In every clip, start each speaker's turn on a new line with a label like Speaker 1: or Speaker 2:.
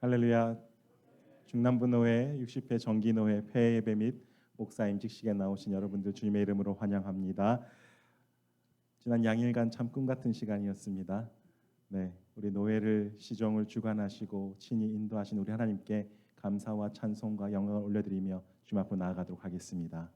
Speaker 1: 할렐루야. 중남부노회 60회 정기노회 폐예배 및 목사 임직식에 나오신 여러분들 주님의 이름으로 환영합니다. 지난 양일간 참 꿈같은 시간이었습니다. 네, 우리 노회를 시정을 주관하시고 친히 인도하신 우리 하나님께 감사와 찬송과 영광을 올려드리며 주님 앞으로 나아가도록 하겠습니다.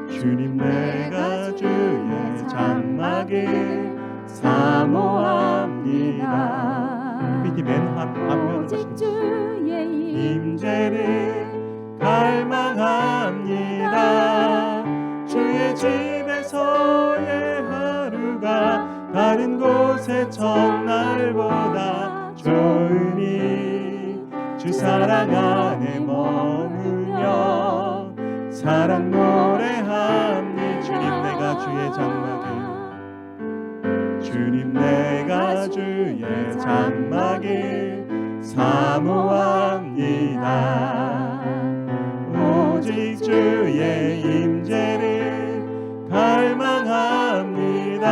Speaker 1: 주님, 내가 주의 장막을 사모합니다. 빛이 맨 앞면을
Speaker 2: 오직 주의
Speaker 1: 임재를 갈망합니다. 주의 집에서의 하루가 다른 곳의 첫날보다 좋으니 주 사랑 안에 머물며 사랑 노래합니. 주님, 내가 주의 장막을, 주님, 내가 주의 장막을 사모합니다. 오직 주의 임재를 갈망합니다.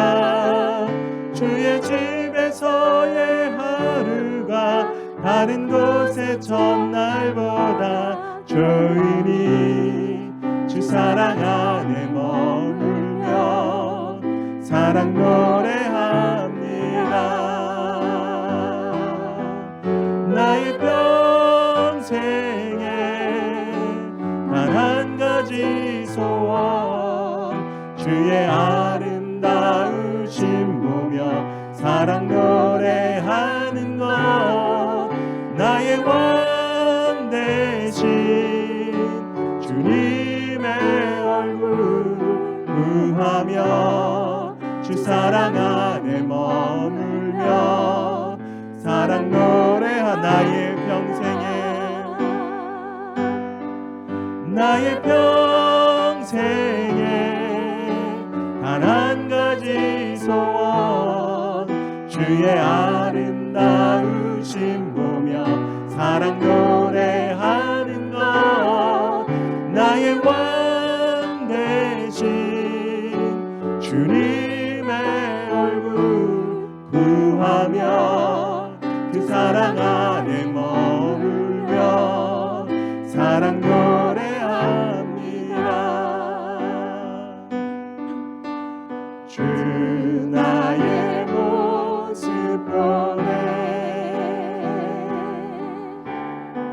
Speaker 1: 주의 집에서의 하루가 다른 곳의 첫날보다 좋으니 주 사랑 안에 머물며 사랑 노래합니다. 나의 평생에 단 한 가지 소원, 주의 아름다우심 보며 사랑 노래하는 것. 나의 왕 대신 주님의 얼굴 구하며 주 사랑 안에 머물며 사랑 노래하. 나의 평생에 단 한 가지 소원, 주의 아름다우심 보며 사랑 노래하는 것. 나의 왕 대신 주님의 얼굴 구하며 그 사랑 안에 머물며 사랑 노래합니다. 주 나의 모습 보네,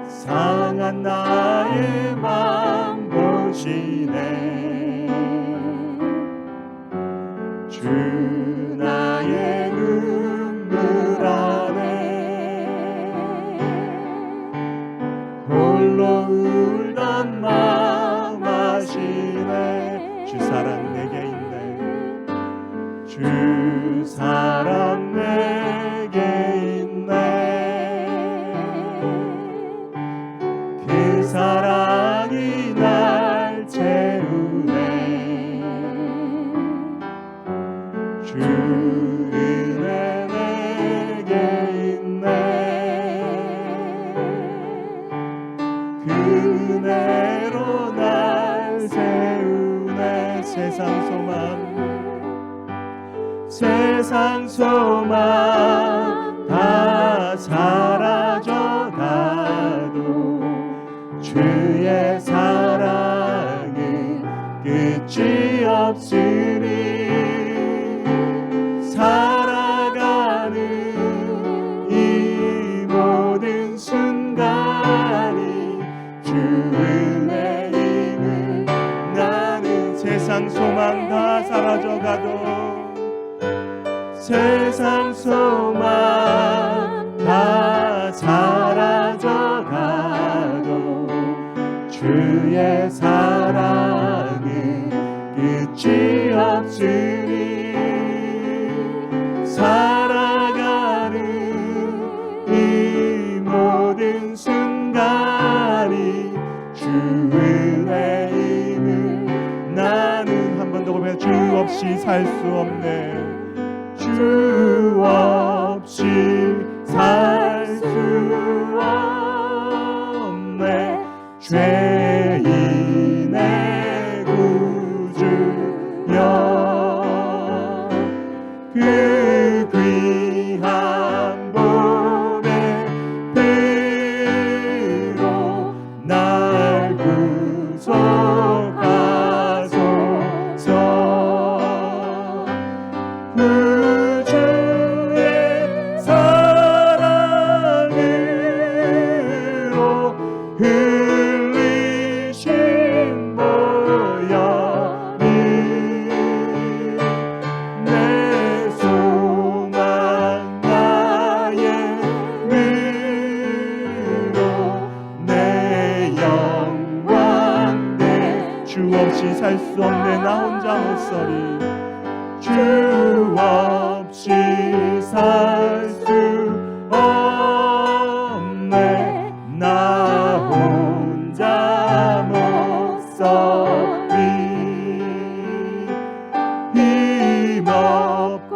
Speaker 1: 상한 나의 맘 보시네. 주 나의 눈물 안에 홀로 울던 마음 아시네. 주 사랑 내게 있네. 주 사랑 내게 있네. 그 사랑이 날 채우네. 주 은혜 내게 있네. 그 은혜로 날 세우네. 세상 소망 다 사라져 가도 주의 사랑은 끝이 없으니 살아가는 이 모든 순간이 주 은혜임을 나는. 세상 소망 다 사라져 가도, 세상 소망 다 사라져 가도 주의 사랑은 끝이 없으니 살아가는 이 모든 순간이 주 은혜임을 나는. 한 번 더 보면 주 없이 살 수 없네. 주 없이 살 수 없네. 그 귀한 몸의 피로 날 구속하소서. 구주의 사랑으로 흘리신 보혈이 내 소망 나의 위로 내 영광 내 주 없이 살 수 없네 나 혼자 못 서리 주 없이 살 수 없네 나 혼자 못 서리 힘없고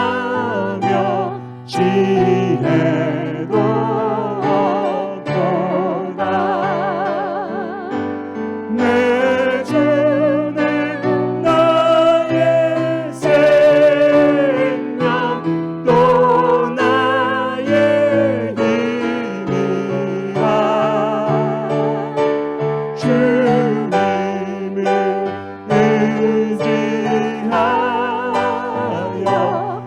Speaker 1: 부족하며 지혜도 없도다 내 주는 나의 생명 또 나의 힘이라 주님을 의지하여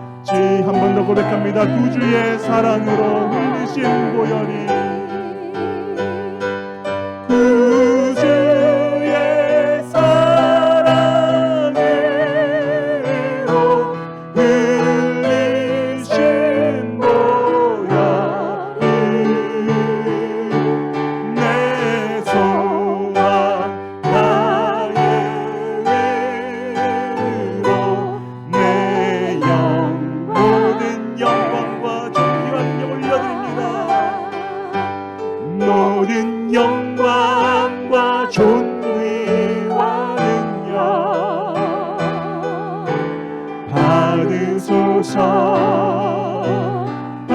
Speaker 1: 한 번 더 고백합니다. 구주의 사랑으로 흘리신 보혈이 구주의 사랑으로 흘리신 보혈이 내 소망 나의 위로 내 모든 영광과 존귀함을 올려드립니다. 모든 영광과 존귀와 능력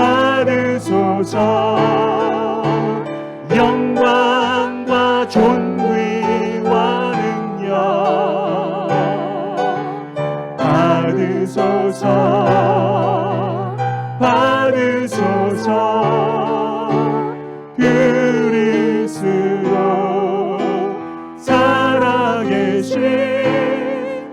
Speaker 1: 받으소서 영광과 존귀와 능력 받으소서 그리스도 살아계신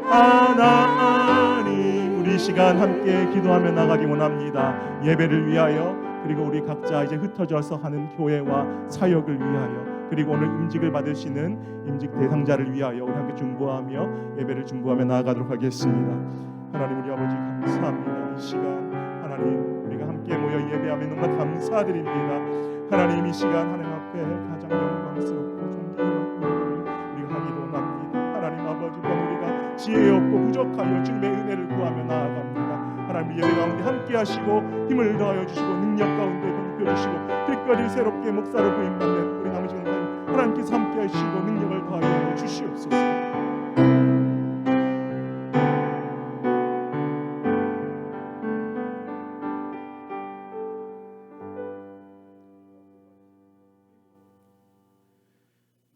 Speaker 1: 하나님 우리 시간 함께 기도하며 나가기 원합니다. 예배를 위하여 그리고 우리 각자 이제 흩어져서 하는 교회와 사역을 위하여 그리고 오늘 임직을 받으시는 임직 대상자를 위하여 우리 함께 중보하며 예배를 중보하며 나아가도록 하겠습니다. 하나님 우리 아버지 감사합니다. 이 시간 하나님 우리가 함께 모여 예배하며 너무나 감사드립니다. 하나님 이 시간 하나님 앞에 가장 영광스럽고 존귀한 일들을 우리가 하기도 원합니다. 하나님 아버지 우리가 지혜 없고 부족하여 주님의 은혜를 구하며 나아갑니다. 하나님 예배 가운데 함께 하시고 힘을 더하여 주시고 능력 가운데 공표주시고 특별히 새롭게 목사로 부임받는 우리 남은 시간 하나님께서 함께 하시고 능력을 더하여 주시옵소서.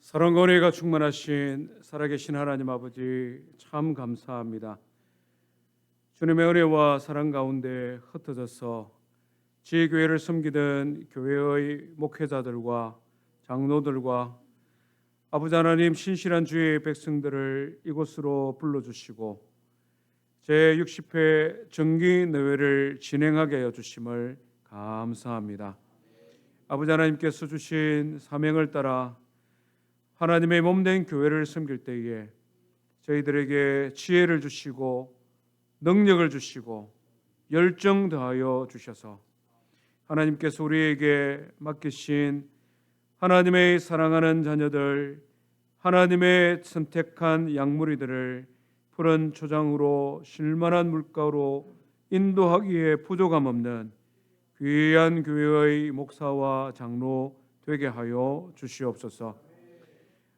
Speaker 2: 사랑과 은혜가 충만하신 살아계신 하나님 아버지 참 감사합니다. 주님의 은혜와 사랑 가운데 흩어져서 지혜교회를 섬기던 교회의 목회자들과 장로들과 아버지 하나님 신실한 주의 백성들을 이곳으로 불러주시고 제60회 정기내회를 진행하게 하여 주심을 감사합니다. 아버지 하나님께서 주신 사명을 따라 하나님의 몸된 교회를 섬길 때에 저희들에게 지혜를 주시고 능력을 주시고 열정 더하여 주셔서 하나님께서 우리에게 맡기신 하나님의 사랑하는 자녀들 하나님의 선택한 양무리들을 푸른 초장으로 실만한 물가로 인도하기에 부족함 없는 귀한 교회의 목사와 장로 되게 하여 주시옵소서.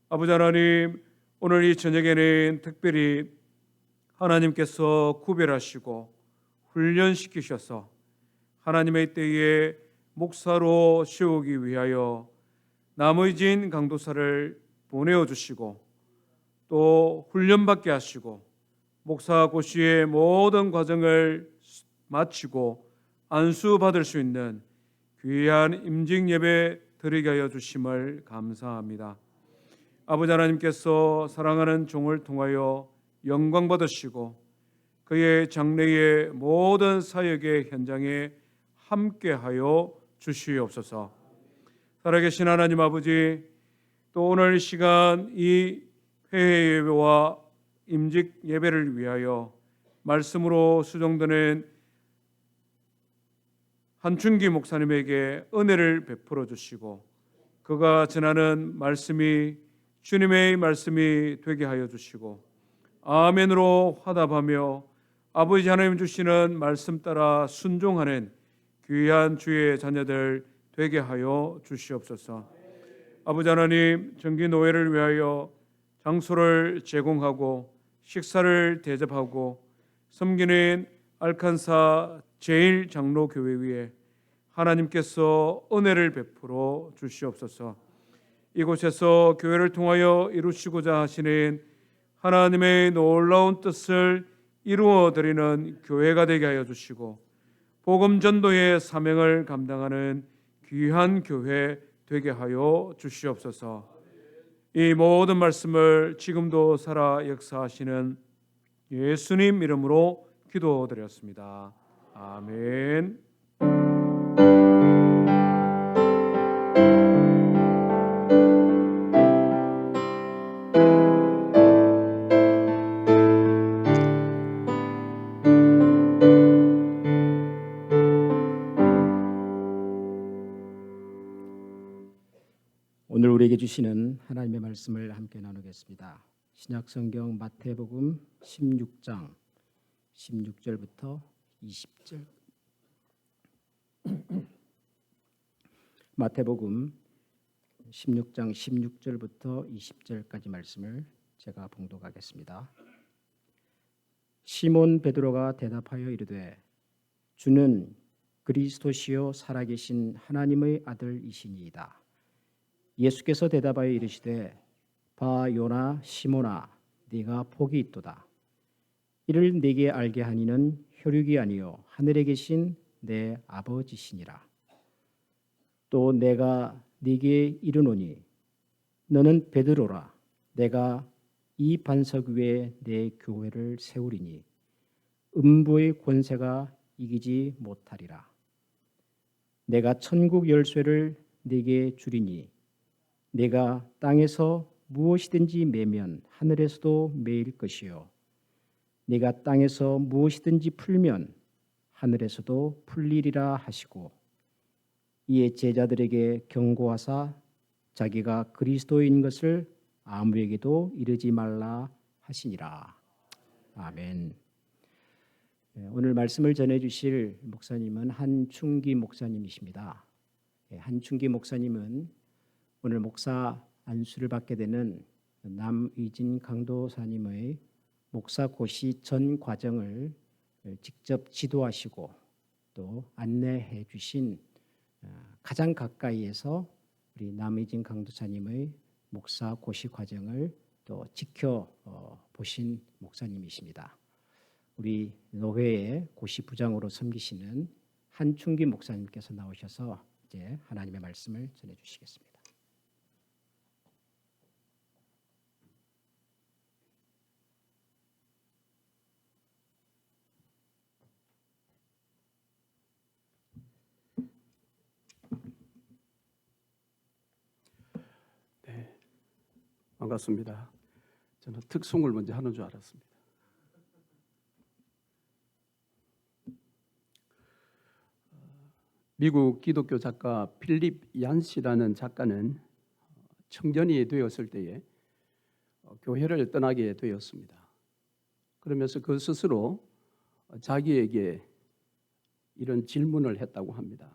Speaker 2: 아버지 하나님 오늘 이 저녁에는 특별히 하나님께서 구별하시고 훈련시키셔서 하나님의 때에 목사로 세우기 위하여 남의진 강도사를 보내어 주시고 또 훈련받게 하시고 목사 고시의 모든 과정을 마치고 안수받을 수 있는 귀한 임직 예배 드리게 하여 주심을 감사합니다. 아버지 하나님께서 사랑하는 종을 통하여 영광 받으시고 그의 장래의 모든 사역의 현장에 함께하여 주시옵소서. 살아계신 하나님 아버지, 또 오늘 시간 이 회개 예배와 임직 예배를 위하여 말씀으로 수종되는 한춘기 목사님에게 은혜를 베풀어 주시고 그가 전하는 말씀이 주님의 말씀이 되게 하여 주시고 아멘으로 화답하며 아버지 하나님 주시는 말씀 따라 순종하는 귀한 주의 자녀들 되게 하여 주시옵소서. 아버지 하나님, 정기 노회를 위하여 장소를 제공하고 식사를 대접하고 섬기는 알칸사 제1장로교회 위에 하나님께서 은혜를 베풀어 주시옵소서. 이곳에서 교회를 통하여 이루시고자 하시는 하나님의 놀라운 뜻을 이루어 드리는 교회가 되게 하여 주시고 복음 전도의 사명을 감당하는 귀한 교회 되게 하여 주시옵소서. 이 모든 말씀을 지금도 살아 역사하시는 예수님 이름으로 기도드렸습니다. 아멘.
Speaker 3: 오늘 우리에게 주시는 하나님의 말씀을 함께 나누겠습니다. 신약성경 마태복음 16장 16절부터 20절. 마태복음 16장 16절부터 20절까지 말씀을 제가 봉독하겠습니다. 시몬 베드로가 대답하여 이르되 주는 그리스도시요 살아계신 하나님의 아들이시니이다. 예수께서 대답하여 이르시되 바 요나 시몬아 네가 복이 있도다. 이를 네게 알게 하니는 혈육이 아니요 하늘에 계신 내 아버지시니라. 또 내가 네게 이르노니 너는 베드로라. 내가 이 반석 위에 내 교회를 세우리니 음부의 권세가 이기지 못하리라. 내가 천국 열쇠를 네게 주리니 내가 땅에서 무엇이든지 매면 하늘에서도 매일 것이요 네가 땅에서 무엇이든지 풀면 하늘에서도 풀리리라 하시고 이에 제자들에게 경고하사 자기가 그리스도인 것을 아무에게도 이르지 말라 하시니라. 아멘. 오늘 말씀을 전해 주실 목사님은 한충기 목사님이십니다. 한충기 목사님은 오늘 목사 안수를 받게 되는 남의진 강도사님의 목사 고시 전 과정을 직접 지도하시고 또 안내해 주신 가장 가까이에서 우리 남의진 강도사님의 목사 고시 과정을 또 지켜 보신 목사님이십니다. 우리 노회의 고시 부장으로 섬기시는 한충기 목사님께서 나오셔서 이제 하나님의 말씀을 전해 주시겠습니다.
Speaker 4: 반갑습니다. 저는 특송을 먼저 하는 줄 알았습니다. 미국 기독교 작가 필립 얀시라는 작가는 청년이 되었을 때에 교회를 떠나게 되었습니다. 그러면서 그 스스로 자기에게 이런 질문을 했다고 합니다.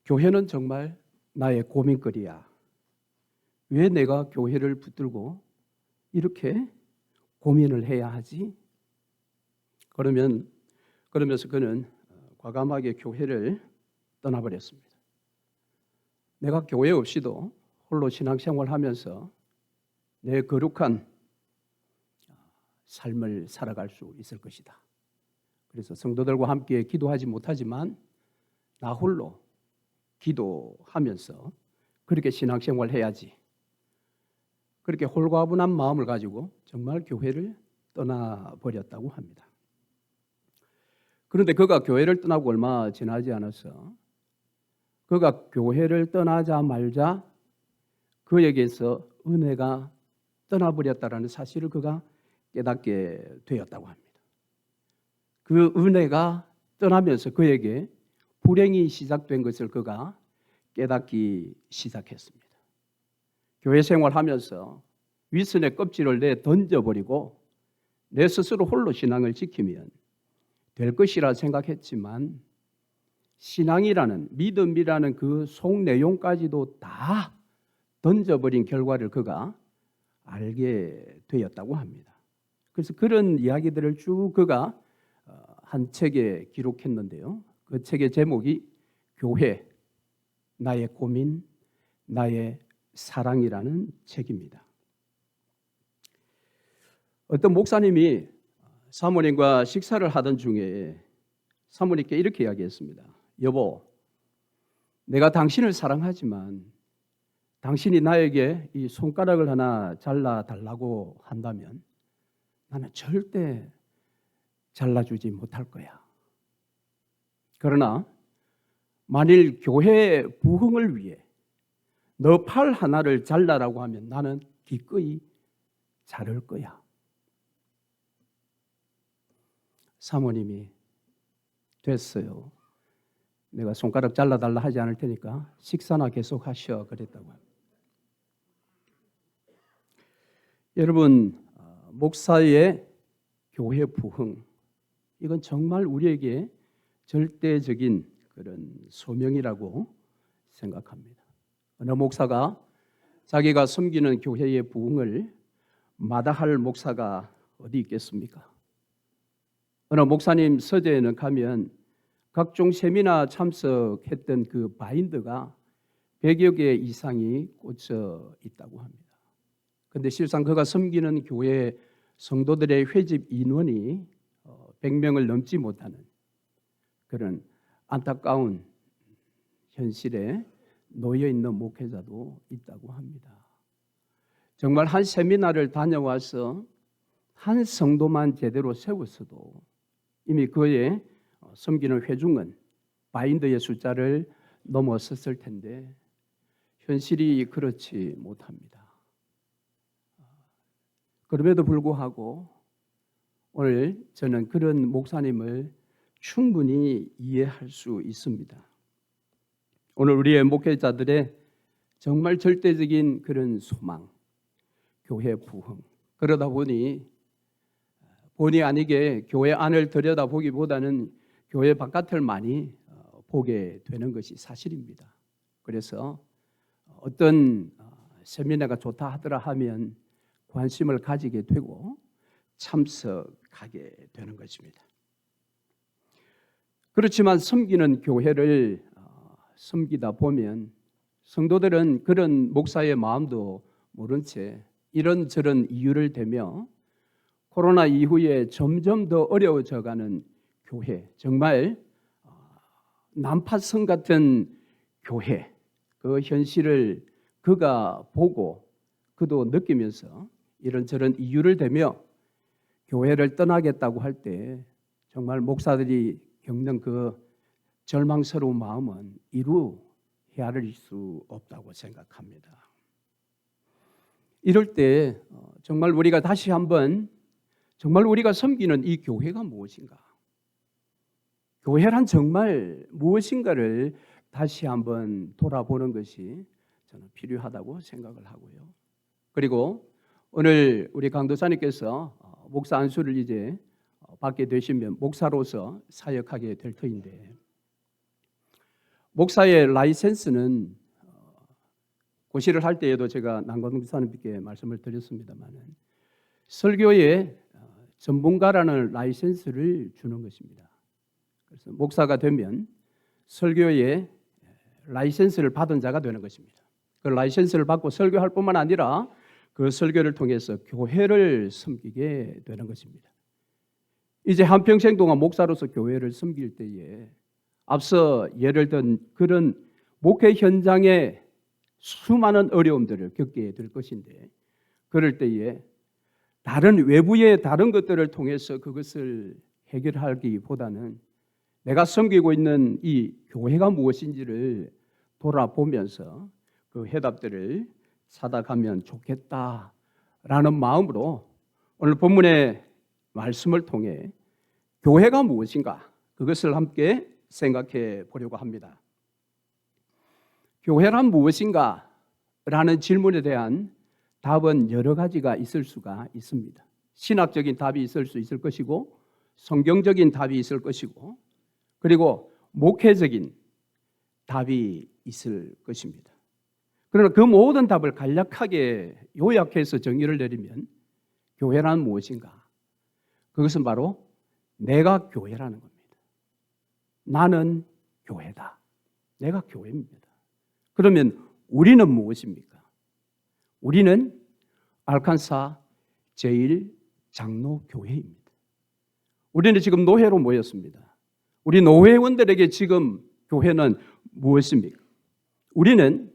Speaker 4: 교회는 정말 나의 고민거리야. 왜 내가 교회를 붙들고 이렇게 고민을 해야 하지? 그러면서 그는 과감하게 교회를 떠나버렸습니다. 내가 교회 없이도 홀로 신앙생활하면서 내 거룩한 삶을 살아갈 수 있을 것이다. 그래서 성도들과 함께 기도하지 못하지만 나 홀로 기도하면서 그렇게 신앙생활을 해야지. 그렇게 홀가분한 마음을 가지고 정말 교회를 떠나버렸다고 합니다. 그런데 그가 교회를 떠나고 얼마 지나지 않아서 그가 교회를 떠나자마자 그에게서 은혜가 떠나버렸다라는 사실을 그가 깨닫게 되었다고 합니다. 그 은혜가 떠나면서 그에게 불행이 시작된 것을 그가 깨닫기 시작했습니다. 교회 생활하면서 윗선의 껍질을 내 던져버리고 내 스스로 홀로 신앙을 지키면 될 것이라 생각했지만 신앙이라는 믿음이라는 그 속 내용까지도 다 던져버린 결과를 그가 알게 되었다고 합니다. 그래서 그런 이야기들을 쭉 그가 한 책에 기록했는데요. 그 책의 제목이 교회, 나의 고민, 나의 사랑이라는 책입니다. 어떤 목사님이 사모님과 식사를 하던 중에 사모님께 이렇게 이야기했습니다. 여보, 내가 당신을 사랑하지만 당신이 나에게 이 손가락을 하나 잘라달라고 한다면 나는 절대 잘라주지 못할 거야. 그러나 만일 교회 부흥을 위해 너 팔 하나를 잘라라고 하면 나는 기꺼이 자를 거야. 사모님이 됐어요. 내가 손가락 잘라달라 하지 않을 테니까 식사나 계속 하셔 그랬다고 합니다. 여러분, 목사의 교회 부흥 이건 정말 우리에게 절대적인 그런 소명이라고 생각합니다. 어느 목사가 자기가 섬기는 교회의 부흥을 마다할 목사가 어디 있겠습니까? 어느 목사님 서재에는 가면 각종 세미나 참석했던 그 바인드가 100여 개 이상이 꽂혀 있다고 합니다. 그런데 실상 그가 섬기는 교회 성도들의 회집 인원이 100명을 넘지 못하는 그런 안타까운 현실에 놓여 있는 목회자도 있다고 합니다. 정말 한 세미나를 다녀와서 한 성도만 제대로 세웠어도 이미 그의 섬기는 회중은 바인드의 숫자를 넘어섰을 텐데 현실이 그렇지 못합니다. 그럼에도 불구하고 오늘 저는 그런 목사님을 충분히 이해할 수 있습니다. 오늘 우리의 목회자들의 정말 절대적인 그런 소망, 교회 부흥. 그러다 보니 본의 아니게 교회 안을 들여다보기보다는 교회 바깥을 많이 보게 되는 것이 사실입니다. 그래서 어떤 세미나가 좋다 하더라 하면 관심을 가지게 되고 참석하게 되는 것입니다. 그렇지만 섬기는 교회를 섬기다 보면 성도들은 그런 목사의 마음도 모른 채 이런저런 이유를 대며 코로나 이후에 점점 더 어려워져가는 교회, 정말 난파선 같은 교회, 그 현실을 그가 보고 그도 느끼면서 이런저런 이유를 대며 교회를 떠나겠다고 할 때 정말 목사들이 겪는 그 절망스러운 마음은 이루 헤아릴 수 없다고 생각합니다. 이럴 때 정말 우리가 다시 한번 정말 우리가 섬기는 이 교회가 무엇인가? 교회란 정말 무엇인가를 다시 한번 돌아보는 것이 저는 필요하다고 생각을 하고요. 그리고 오늘 우리 강도사님께서 목사 안수를 이제 받게 되시면 목사로서 사역하게 될 터인데 목사의 라이센스는 고시를 할 때에도 제가 남광동 지사님께 말씀을 드렸습니다만은 설교의 전문가라는 라이센스를 주는 것입니다. 그래서 목사가 되면 설교의 라이센스를 받은 자가 되는 것입니다. 그 라이센스를 받고 설교할 뿐만 아니라 그 설교를 통해서 교회를 섬기게 되는 것입니다. 이제 한평생 동안 목사로서 교회를 섬길 때에 앞서 예를 든 그런 목회 현장에 수많은 어려움들을 겪게 될 것인데, 그럴 때에 다른 외부의 다른 것들을 통해서 그것을 해결하기보다는 내가 섬기고 있는 이 교회가 무엇인지를 돌아보면서 그 해답들을 찾아가면 좋겠다라는 마음으로 오늘 본문의 말씀을 통해 교회가 무엇인가, 그것을 함께 생각해 보려고 합니다. 교회란 무엇인가? 라는 질문에 대한 답은 여러 가지가 있을 수가 있습니다. 신학적인 답이 있을 수 있을 것이고, 성경적인 답이 있을 것이고, 그리고 목회적인 답이 있을 것입니다. 그러나 그 모든 답을 간략하게 요약해서 정의를 내리면 교회란 무엇인가? 그것은 바로 내가 교회라는 겁니다. 나는 교회다. 내가 교회입니다. 그러면 우리는 무엇입니까? 우리는 알칸사 제1장로교회입니다. 우리는 지금 노회로 모였습니다. 우리 노회원들에게 지금 교회는 무엇입니까? 우리는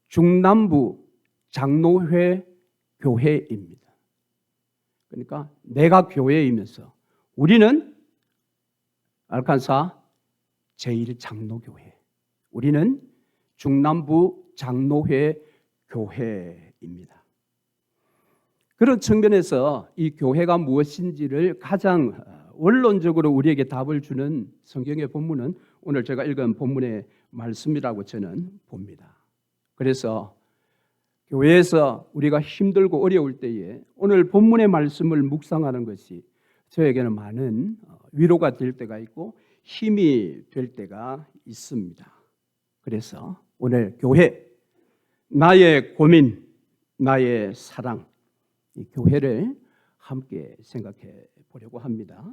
Speaker 4: 중남부 장로회 교회입니다. 그러니까 내가 교회이면서 우리는 알칸사 제1장로교회, 우리는 중남부 장로회 교회입니다. 그런 측면에서 이 교회가 무엇인지를 가장 원론적으로 우리에게 답을 주는 성경의 본문은 오늘 제가 읽은 본문의 말씀이라고 저는 봅니다. 그래서 교회에서 우리가 힘들고 어려울 때에 오늘 본문의 말씀을 묵상하는 것이 저에게는 많은 위로가 될 때가 있고 힘이 될 때가 있습니다. 그래서 오늘 교회, 나의 고민, 나의 사랑, 이 교회를 함께 생각해 보려고 합니다.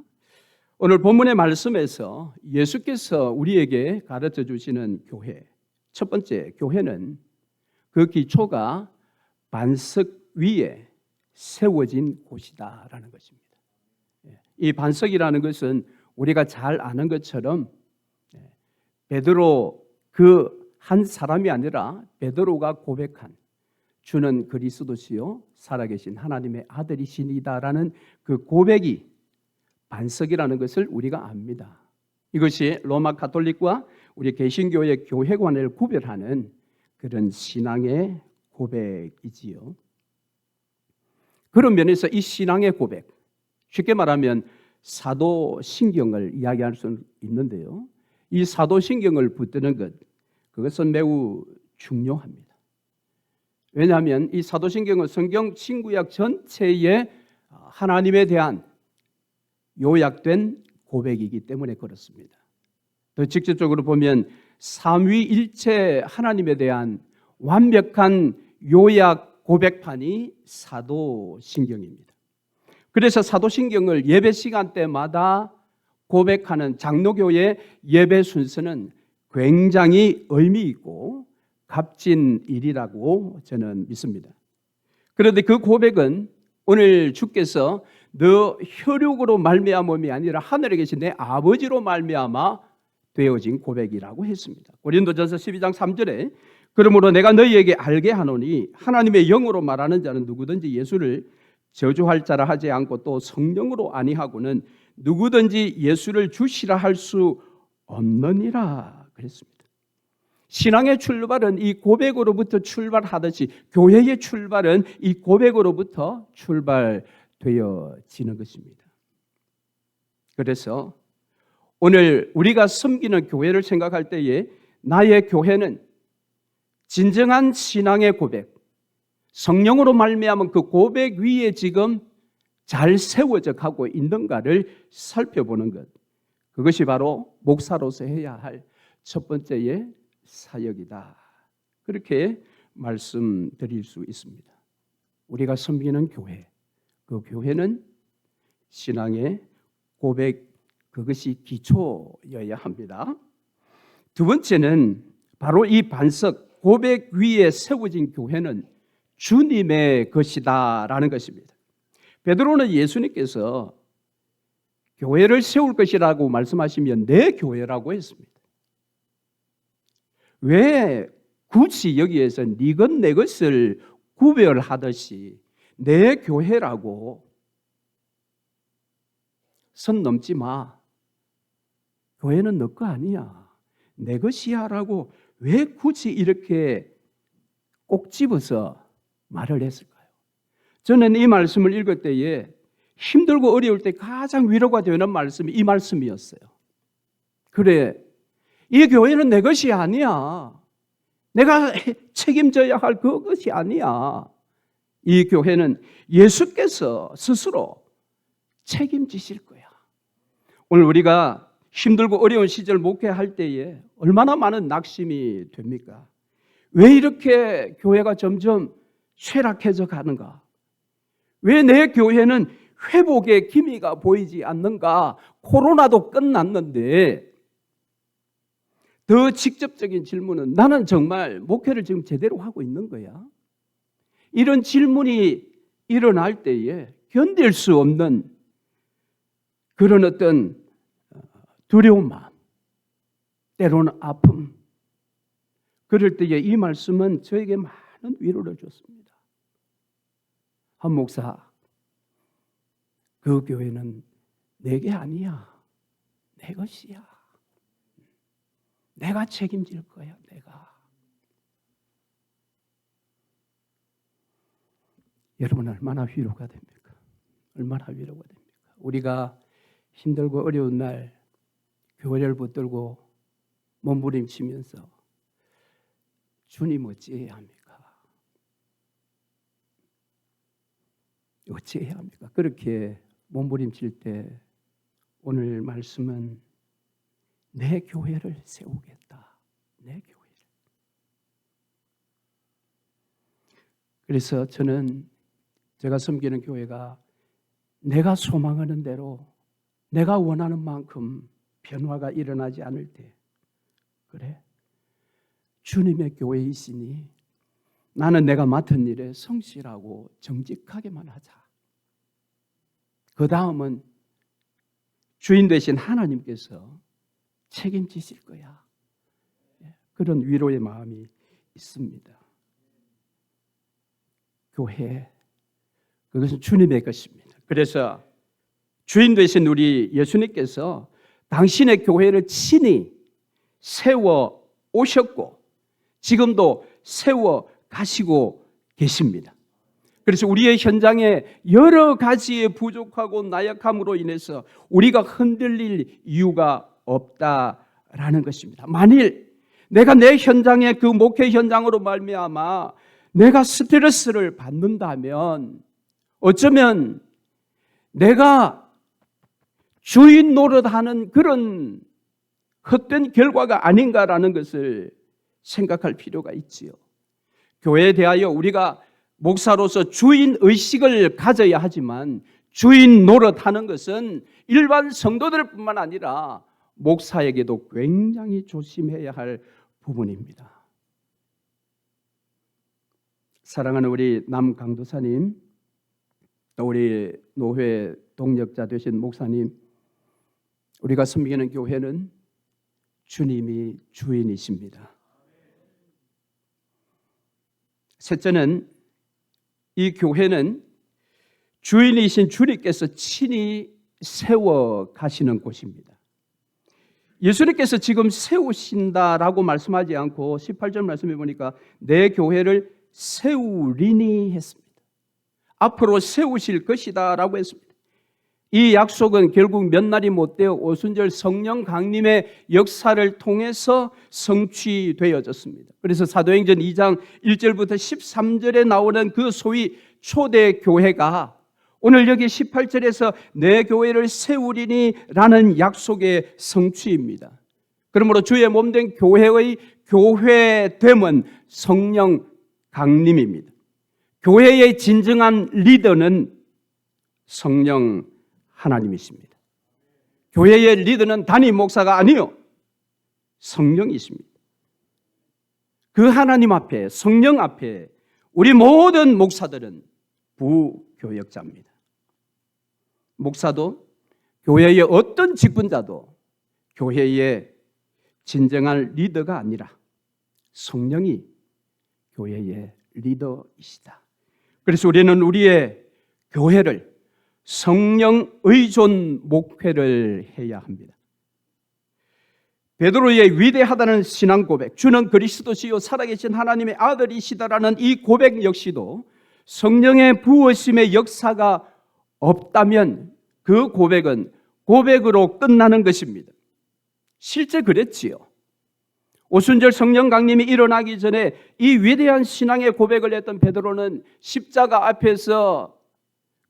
Speaker 4: 오늘 본문의 말씀에서 예수께서 우리에게 가르쳐 주시는 교회, 첫 번째 교회는 그 기초가 반석 위에 세워진 곳이다라는 것입니다. 이 반석이라는 것은 우리가 잘 아는 것처럼 베드로 그 한 사람이 아니라 베드로가 고백한 주는 그리스도시요 살아계신 하나님의 아들이시니다라는 그 고백이 반석이라는 것을 우리가 압니다. 이것이 로마 가톨릭과 우리 개신교의 교회관을 구별하는 그런 신앙의 고백이지요. 그런 면에서 이 신앙의 고백, 쉽게 말하면 사도신경을 이야기할 수 있는데요. 이 사도신경을 붙드는 것, 그것은 매우 중요합니다. 왜냐하면 이 사도신경은 성경 신구약 전체에 하나님에 대한 요약된 고백이기 때문에 그렇습니다. 더 직접적으로 보면 삼위일체 하나님에 대한 완벽한 요약 고백판이 사도신경입니다. 그래서 사도신경을 예배 시간대마다 고백하는 장로교의 예배 순서는 굉장히 의미 있고 값진 일이라고 저는 믿습니다. 그런데 그 고백은 오늘 주께서 너 혈육으로 말미암음이 아니라 하늘에 계신 내 아버지로 말미암아 되어진 고백이라고 했습니다. 고린도전서 12장 3절에 그러므로 내가 너희에게 알게 하노니 하나님의 영으로 말하는 자는 누구든지 예수를 저주할 자라 하지 않고 또 성령으로 아니하고는 누구든지 예수를 주시라 할 수 없느니라 그랬습니다. 신앙의 출발은 이 고백으로부터 출발하듯이 교회의 출발은 이 고백으로부터 출발되어지는 것입니다. 그래서 오늘 우리가 섬기는 교회를 생각할 때에 나의 교회는 진정한 신앙의 고백, 성령으로 말미암은 그 고백 위에 지금 잘 세워져 가고 있는가를 살펴보는 것, 그것이 바로 목사로서 해야 할 첫 번째의 사역이다. 그렇게 말씀드릴 수 있습니다. 우리가 섬기는 교회, 그 교회는 신앙의 고백, 그것이 기초여야 합니다. 두 번째는 바로 이 반석, 고백 위에 세워진 교회는 주님의 것이다라는 것입니다. 베드로는 예수님께서 교회를 세울 것이라고 말씀하시면 내 교회라고 했습니다. 왜 굳이 여기에서 네 것 내 것을 구별하듯이 내 교회라고 선 넘지 마. 교회는 너 거 아니야. 내 것이야 라고 왜 굳이 이렇게 꼭 집어서 말을 했을까요? 저는 이 말씀을 읽을 때에 힘들고 어려울 때 가장 위로가 되는 말씀이 이 말씀이었어요. 그래, 이 교회는 내 것이 아니야. 내가 책임져야 할 그것이 아니야. 이 교회는 예수께서 스스로 책임지실 거야. 오늘 우리가 힘들고 어려운 시절 목회할 때에 얼마나 많은 낙심이 됩니까? 왜 이렇게 교회가 점점 쇠락해져 가는가? 왜 내 교회는 회복의 기미가 보이지 않는가? 코로나도 끝났는데 더 직접적인 질문은 나는 정말 목회를 지금 제대로 하고 있는 거야? 이런 질문이 일어날 때에 견딜 수 없는 그런 어떤 두려운 마음, 때로는 아픔, 그럴 때에 이 말씀은 저에게 많은 위로를 줬습니다. 한 목사, 그 교회는 내게 아니야. 내 것이야. 내가 책임질 거야. 내가. 여러분 얼마나 위로가 됩니까? 얼마나 위로가 됩니까? 우리가 힘들고 어려운 날 교회를 붙들고 몸부림치면서 주님 어찌해야 합니까? 어찌해야 합니까? 그렇게 몸부림칠 때 오늘 말씀은 내 교회를 세우겠다. 내 교회를. 그래서 저는 제가 섬기는 교회가 내가 소망하는 대로 내가 원하는 만큼 변화가 일어나지 않을 때 그래 주님의 교회이시니 나는 내가 맡은 일에 성실하고 정직하게만 하자. 그 다음은 주인 되신 하나님께서 책임지실 거야. 그런 위로의 마음이 있습니다. 교회, 그것은 주님의 것입니다. 그래서 주인 되신 우리 예수님께서 당신의 교회를 친히 세워 오셨고 지금도 세워 가시고 계십니다. 그래서 우리의 현장에 여러 가지의 부족하고 나약함으로 인해서 우리가 흔들릴 이유가 없다라는 것입니다. 만일 내가 내 현장에 그 목회 현장으로 말미암아 내가 스트레스를 받는다면 어쩌면 내가 주인 노릇하는 그런 헛된 결과가 아닌가라는 것을 생각할 필요가 있지요. 교회에 대하여 우리가 목사로서 주인 의식을 가져야 하지만 주인 노릇하는 것은 일반 성도들뿐만 아니라 목사에게도 굉장히 조심해야 할 부분입니다. 사랑하는 우리 남 강도사님, 우리 노회 동력자 되신 목사님, 우리가 섬기는 교회는 주님이 주인이십니다. 셋째는 이 교회는 주인이신 주님께서 친히 세워 가시는 곳입니다. 예수님께서 지금 세우신다라고 말씀하지 않고 18절 말씀해 보니까 내 교회를 세우리니 했습니다. 앞으로 세우실 것이다 라고 했습니다. 이 약속은 결국 몇 날이 못되어 오순절 성령 강림의 역사를 통해서 성취되어졌습니다. 그래서 사도행전 2장 1절부터 13절에 나오는 그 소위 초대교회가 오늘 여기 18절에서 내 교회를 세우리니 라는 약속의 성취입니다. 그러므로 주의 몸된 교회의 교회됨은 성령 강림입니다. 교회의 진정한 리더는 성령 하나님이십니다. 교회의 리더는 단임 목사가 아니요 성령이십니다. 그 하나님 앞에, 성령 앞에 우리 모든 목사들은 부교역자입니다. 목사도 교회의 어떤 직분자도 교회의 진정한 리더가 아니라 성령이 교회의 리더이시다. 그래서 우리는 우리의 교회를 성령 의존 목회를 해야 합니다. 베드로의 위대하다는 신앙 고백, 주는 그리스도시요 살아계신 하나님의 아들이시다라는 이 고백 역시도 성령의 부으심의 역사가 없다면 그 고백은 고백으로 끝나는 것입니다. 실제 그랬지요. 오순절 성령 강림이 일어나기 전에 이 위대한 신앙의 고백을 했던 베드로는 십자가 앞에서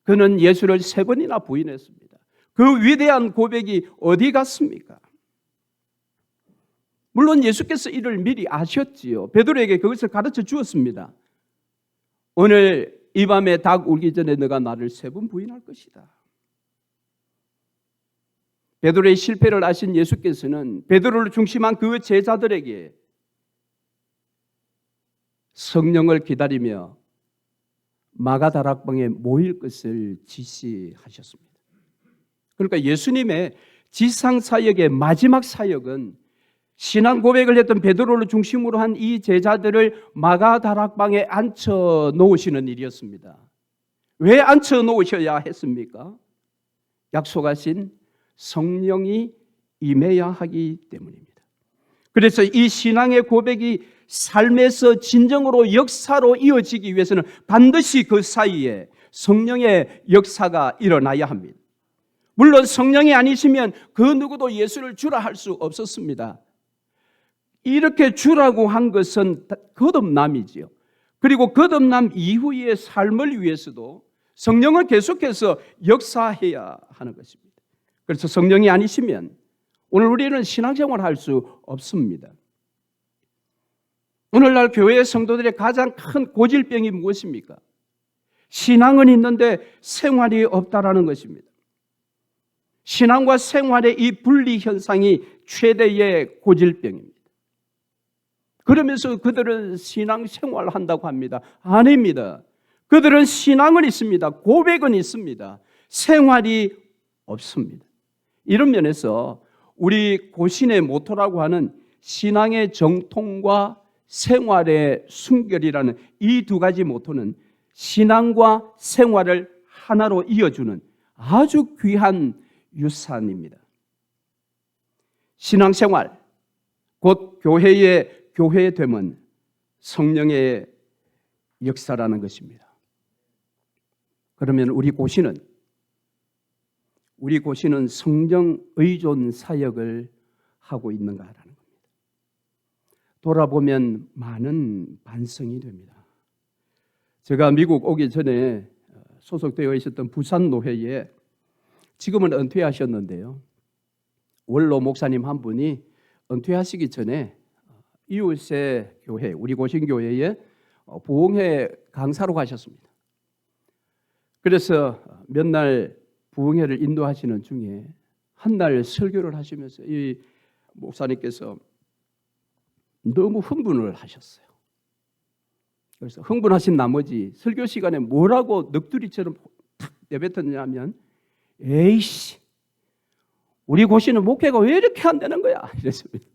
Speaker 4: 그는 예수를 3번이나 부인했습니다. 그 위대한 고백이 어디 갔습니까? 물론 예수께서 이를 미리 아셨지요. 베드로에게 그것을 가르쳐 주었습니다. 오늘 이 밤에 닭 울기 전에 너가 나를 3번 부인할 것이다. 베드로의 실패를 아신 예수께서는 베드로를 중심한 그 제자들에게 성령을 기다리며 마가다락방에 모일 것을 지시하셨습니다. 그러니까 예수님의 지상 사역의 마지막 사역은 신앙 고백을 했던 베드로를 중심으로 한 이 제자들을 마가다락방에 앉혀 놓으시는 일이었습니다. 왜 앉혀 놓으셔야 했습니까? 약속하신 성령이 임해야 하기 때문입니다. 그래서 이 신앙의 고백이 삶에서 진정으로 역사로 이어지기 위해서는 반드시 그 사이에 성령의 역사가 일어나야 합니다. 물론 성령이 아니시면 그 누구도 예수를 주라 할 수 없었습니다. 이렇게 주라고 한 것은 거듭남이지요. 그리고 거듭남 이후의 삶을 위해서도 성령을 계속해서 역사해야 하는 것입니다. 그래서 성령이 아니시면 오늘 우리는 신앙생활을 할 수 없습니다. 오늘날 교회 성도들의 가장 큰 고질병이 무엇입니까? 신앙은 있는데 생활이 없다라는 것입니다. 신앙과 생활의 이 분리 현상이 최대의 고질병입니다. 그러면서 그들은 신앙생활을 한다고 합니다. 아닙니다. 그들은 신앙은 있습니다. 고백은 있습니다. 생활이 없습니다. 이런 면에서 우리 고신의 모토라고 하는 신앙의 정통과 생활의 순결이라는 이 2가지 모토는 신앙과 생활을 하나로 이어주는 아주 귀한 유산입니다. 신앙생활, 곧 교회의 됨은 성령의 역사라는 것입니다. 그러면 우리 고신은 성령 의존 사역을 하고 있는가라는 겁니다. 돌아보면 많은 반성이 됩니다. 제가 미국 오기 전에 소속되어 있었던 부산노회에 지금은 은퇴하셨는데요. 원로 목사님 한 분이 은퇴하시기 전에 이웃의 교회, 우리 고신교회에 부흥회 강사로 가셨습니다. 그래서 몇 날 부흥회를 인도하시는 중에 한 날 설교를 하시면서 이 목사님께서 너무 흥분을 하셨어요. 그래서 흥분하신 나머지 설교 시간에 뭐라고 넋두리처럼 탁 내뱉었냐면 에이씨, 우리 고신은 목회가 왜 이렇게 안 되는 거야? 이랬습니다.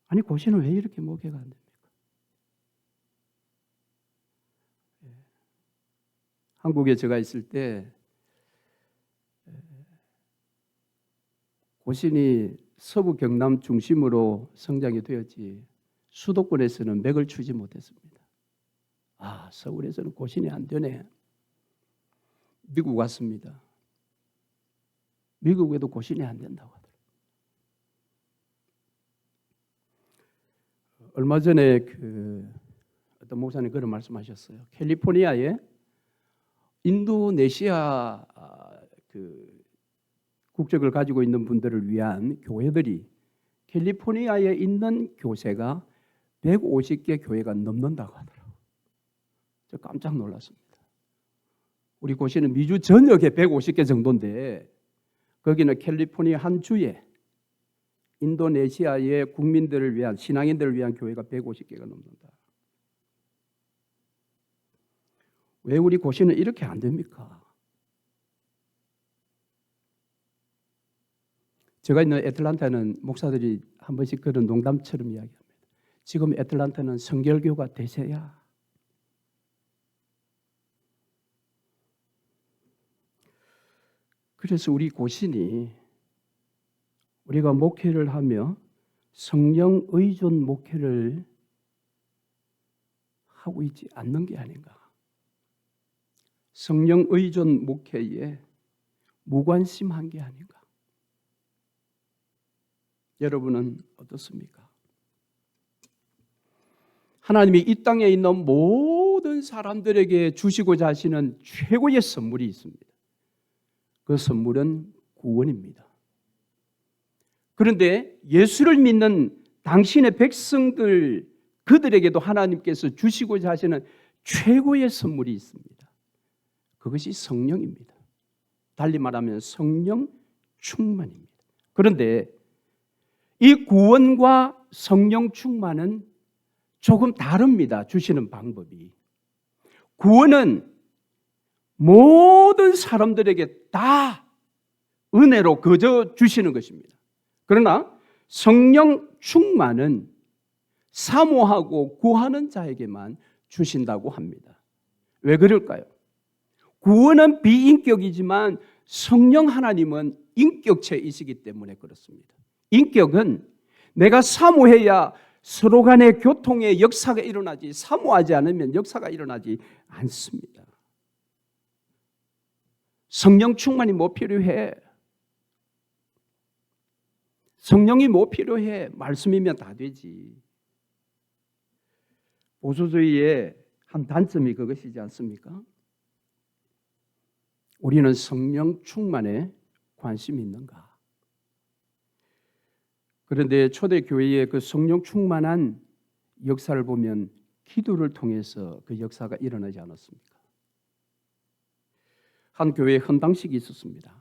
Speaker 4: 아니 고신은 왜 이렇게 목회가 안 됩니까? 한국에 제가 있을 때 고신이 서부 경남 중심으로 성장이 되었지 수도권에서는 맥을 추지 못했습니다. 아, 서울에서는 고신이 안 되네. 미국 왔습니다. 미국에도 고신이 안 된다고 하더라고요. 얼마 전에 어떤 목사님 그런 말씀하셨어요. 캘리포니아에 인도네시아 국적을 가지고 있는 분들을 위한 교회들이 캘리포니아에 있는 교세가 150개 교회가 넘는다고 하더라고요. 저 깜짝 놀랐습니다. 우리 고시는 미주 전역에 150개 정도인데 거기는 캘리포니아 한 주에 인도네시아의 국민들을 위한 신앙인들을 위한 교회가 150개가 넘는다. 왜 우리 고시는 이렇게 안 됩니까? 제가 있는 애틀란타는 목사들이 한 번씩 그런 농담처럼 이야기합니다. 지금 애틀란타는 성결교가 대세야. 그래서 우리 고신이 우리가 목회를 하며 성령 의존 목회를 하고 있지 않는 게 아닌가. 성령 의존 목회에 무관심한 게 아닌가. 여러분은 어떻습니까? 하나님이 이 땅에 있는 모든 사람들에게 주시고자 하시는 최고의 선물이 있습니다. 그 선물은 구원입니다. 그런데 예수를 믿는 당신의 백성들, 그들에게도 하나님께서 주시고자 하시는 최고의 선물이 있습니다. 그것이 성령입니다. 달리 말하면 성령 충만입니다. 그런데 이 구원과 성령 충만은 조금 다릅니다. 주시는 방법이. 구원은 모든 사람들에게 다 은혜로 거저 주시는 것입니다. 그러나 성령 충만은 사모하고 구하는 자에게만 주신다고 합니다. 왜 그럴까요? 구원은 비인격이지만 성령 하나님은 인격체이시기 때문에 그렇습니다. 인격은 내가 사모해야 서로 간의 교통의 역사가 일어나지, 사모하지 않으면 역사가 일어나지 않습니다. 성령 충만이 뭐 필요해? 성령이 뭐 필요해? 말씀이면 다 되지. 보수주의의 한 단점이 그것이지 않습니까? 우리는 성령 충만에 관심이 있는가? 그런데 초대교회의 그 성령 충만한 역사를 보면 기도를 통해서 그 역사가 일어나지 않았습니까? 한 교회에 헌당식이 있었습니다.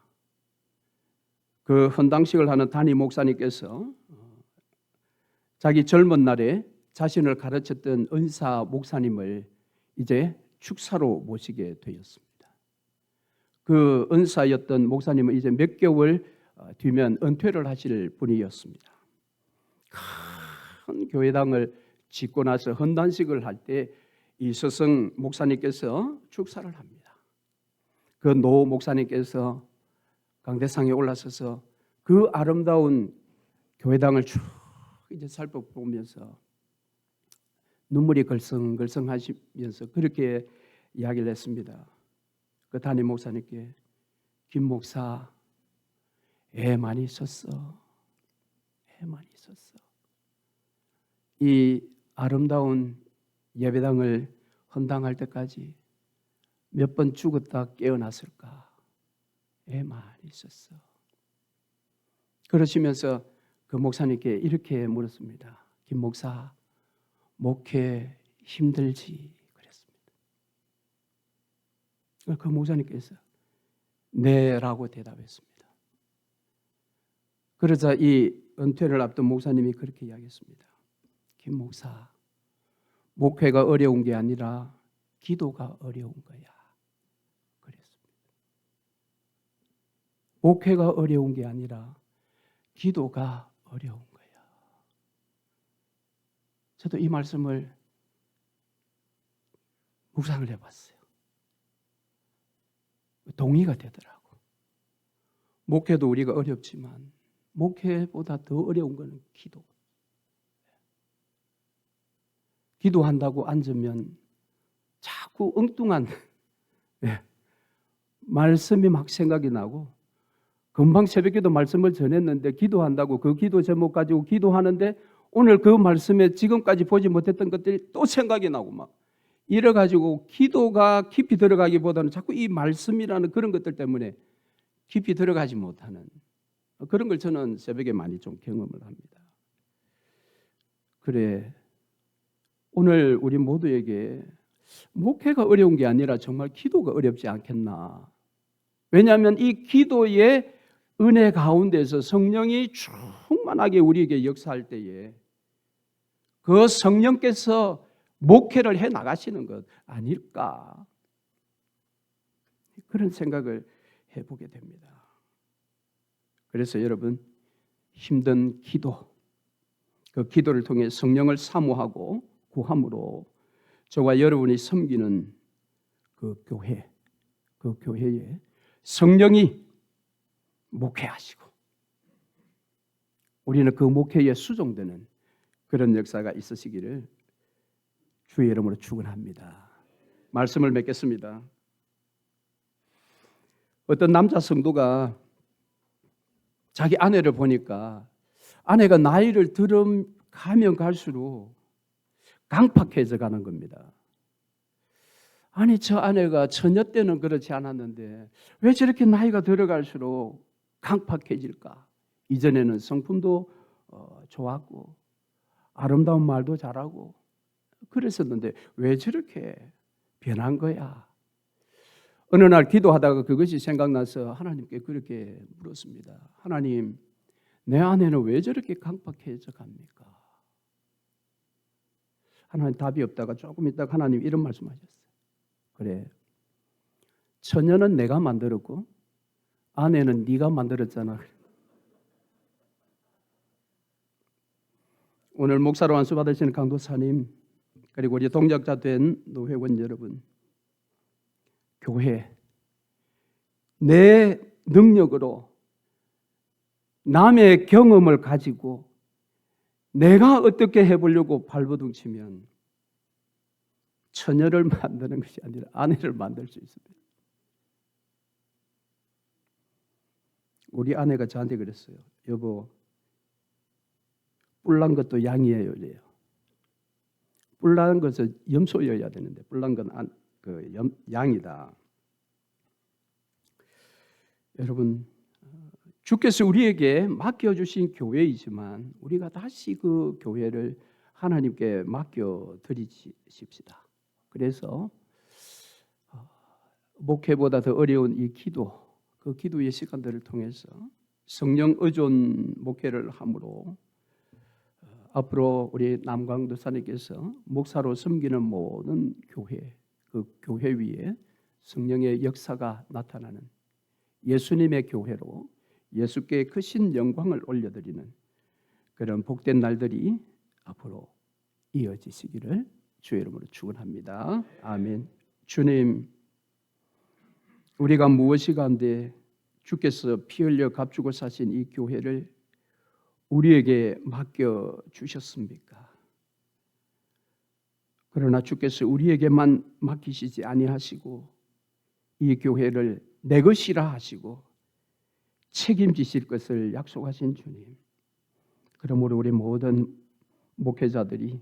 Speaker 4: 그 헌당식을 하는 담임 목사님께서 자기 젊은 날에 자신을 가르쳤던 은사 목사님을 이제 축사로 모시게 되었습니다. 그 은사였던 목사님은 이제 몇 개월 뒤면 은퇴를 하실 분이었습니다. 큰 교회당을 짓고 나서 헌단식을 할 때 이 서성 목사님께서 축사를 합니다. 그 노 목사님께서 강대상에 올라서서 그 아름다운 교회당을 쭉 이제 살펴보면서 눈물이 걸성걸성하시면서 그렇게 이야기를 했습니다. 그 담임 목사님께 김 목사 애 많이 썼어. 애 많이 썼어. 이 아름다운 예배당을 헌당할 때까지 몇 번 죽었다 깨어났을까? 애 많이 썼어. 그러시면서 그 목사님께 이렇게 물었습니다. 김 목사, 목회 힘들지? 그랬습니다. 그 목사님께서 네라고 대답했습니다. 그러자 이 은퇴를 앞둔 목사님이 그렇게 이야기했습니다. 김 목사, 목회가 어려운 게 아니라 기도가 어려운 거야. 그랬습니다. 목회가 어려운 게 아니라 기도가 어려운 거야. 저도 이 말씀을 묵상을 해봤어요. 동의가 되더라고. 목회도 우리가 어렵지만 목회보다 더 어려운 것은 기도. 기도한다고 앉으면 자꾸 엉뚱한 말씀이 막 생각이 나고 금방 새벽에도 말씀을 전했는데 기도한다고 그 기도 제목 가지고 기도하는데 오늘 그 말씀에 지금까지 보지 못했던 것들이 또 생각이 나고 막 이래가지고 기도가 깊이 들어가기보다는 자꾸 이 말씀이라는 그런 것들 때문에 깊이 들어가지 못하는 그런 걸 저는 새벽에 많이 좀 경험을 합니다. 그래, 오늘 우리 모두에게 목회가 어려운 게 아니라 정말 기도가 어렵지 않겠나. 왜냐하면 이 기도의 은혜 가운데서 성령이 충만하게 우리에게 역사할 때에 그 성령께서 목회를 해 나가시는 것 아닐까, 그런 생각을 해보게 됩니다. 그래서 여러분, 힘든 기도, 그 기도를 통해 성령을 사모하고 구함으로 저와 여러분이 섬기는 그 교회에 성령이 목회하시고 우리는 그 목회에 수종되는 그런 역사가 있으시기를 주의 이름으로 축원합니다. 말씀을 맺겠습니다. 어떤 남자 성도가 자기 아내를 보니까 아내가 나이를 들어가면 갈수록 강팍해져 가는 겁니다. 아니, 저 아내가 처녀 때는 그렇지 않았는데 왜 저렇게 나이가 들어갈수록 강팍해질까? 이전에는 성품도 좋았고 아름다운 말도 잘하고 그랬었는데 왜 저렇게 변한 거야? 어느 날 기도하다가 그것이 생각나서 하나님께 그렇게 물었습니다. 하나님, 내 아내는 왜 저렇게 강팍해져 갑니까? 하나님 답이 없다가 조금 있다가 하나님 이런 말씀하셨어요. 그래, 처녀는 내가 만들었고 아내는 네가 만들었잖아. 오늘 목사로 안수 받으시는 강도사님, 그리고 우리 동역자 된 노회원 여러분, 교회 내 능력으로 남의 경험을 가지고 내가 어떻게 해보려고 발버둥 치면 처녀를 만드는 것이 아니라 아내를 만들 수 있습니다. 우리 아내가 저한테 그랬어요. 여보, 뿔난 것도 양이에요. 이래요. 뿔난 것은 염소여야 되는데 뿔난 건 양이다. 여러분, 주께서 우리에게 맡겨주신 교회이지만 우리가 다시 그 교회를 하나님께 맡겨드리십시다. 그래서 목회보다 더 어려운 이 기도, 그 기도의 시간들을 통해서 성령 의존 목회를 함으로 앞으로 우리 남광도사님께서 목사로 섬기는 모든 교회, 그 교회 위에 성령의 역사가 나타나는 예수님의 교회로 예수께 크신 영광을 올려드리는 그런 복된 날들이 앞으로 이어지시기를 주의 이름으로 축원합니다. 아멘. 주님, 우리가 무엇이 가운데 주께서 피 흘려 값주고 사신 이 교회를 우리에게 맡겨 주셨습니까? 그러나 주께서 우리에게만 맡기시지 아니하시고 이 교회를 내 것이라 하시고 책임지실 것을 약속하신 주님, 그러므로 우리 모든 목회자들이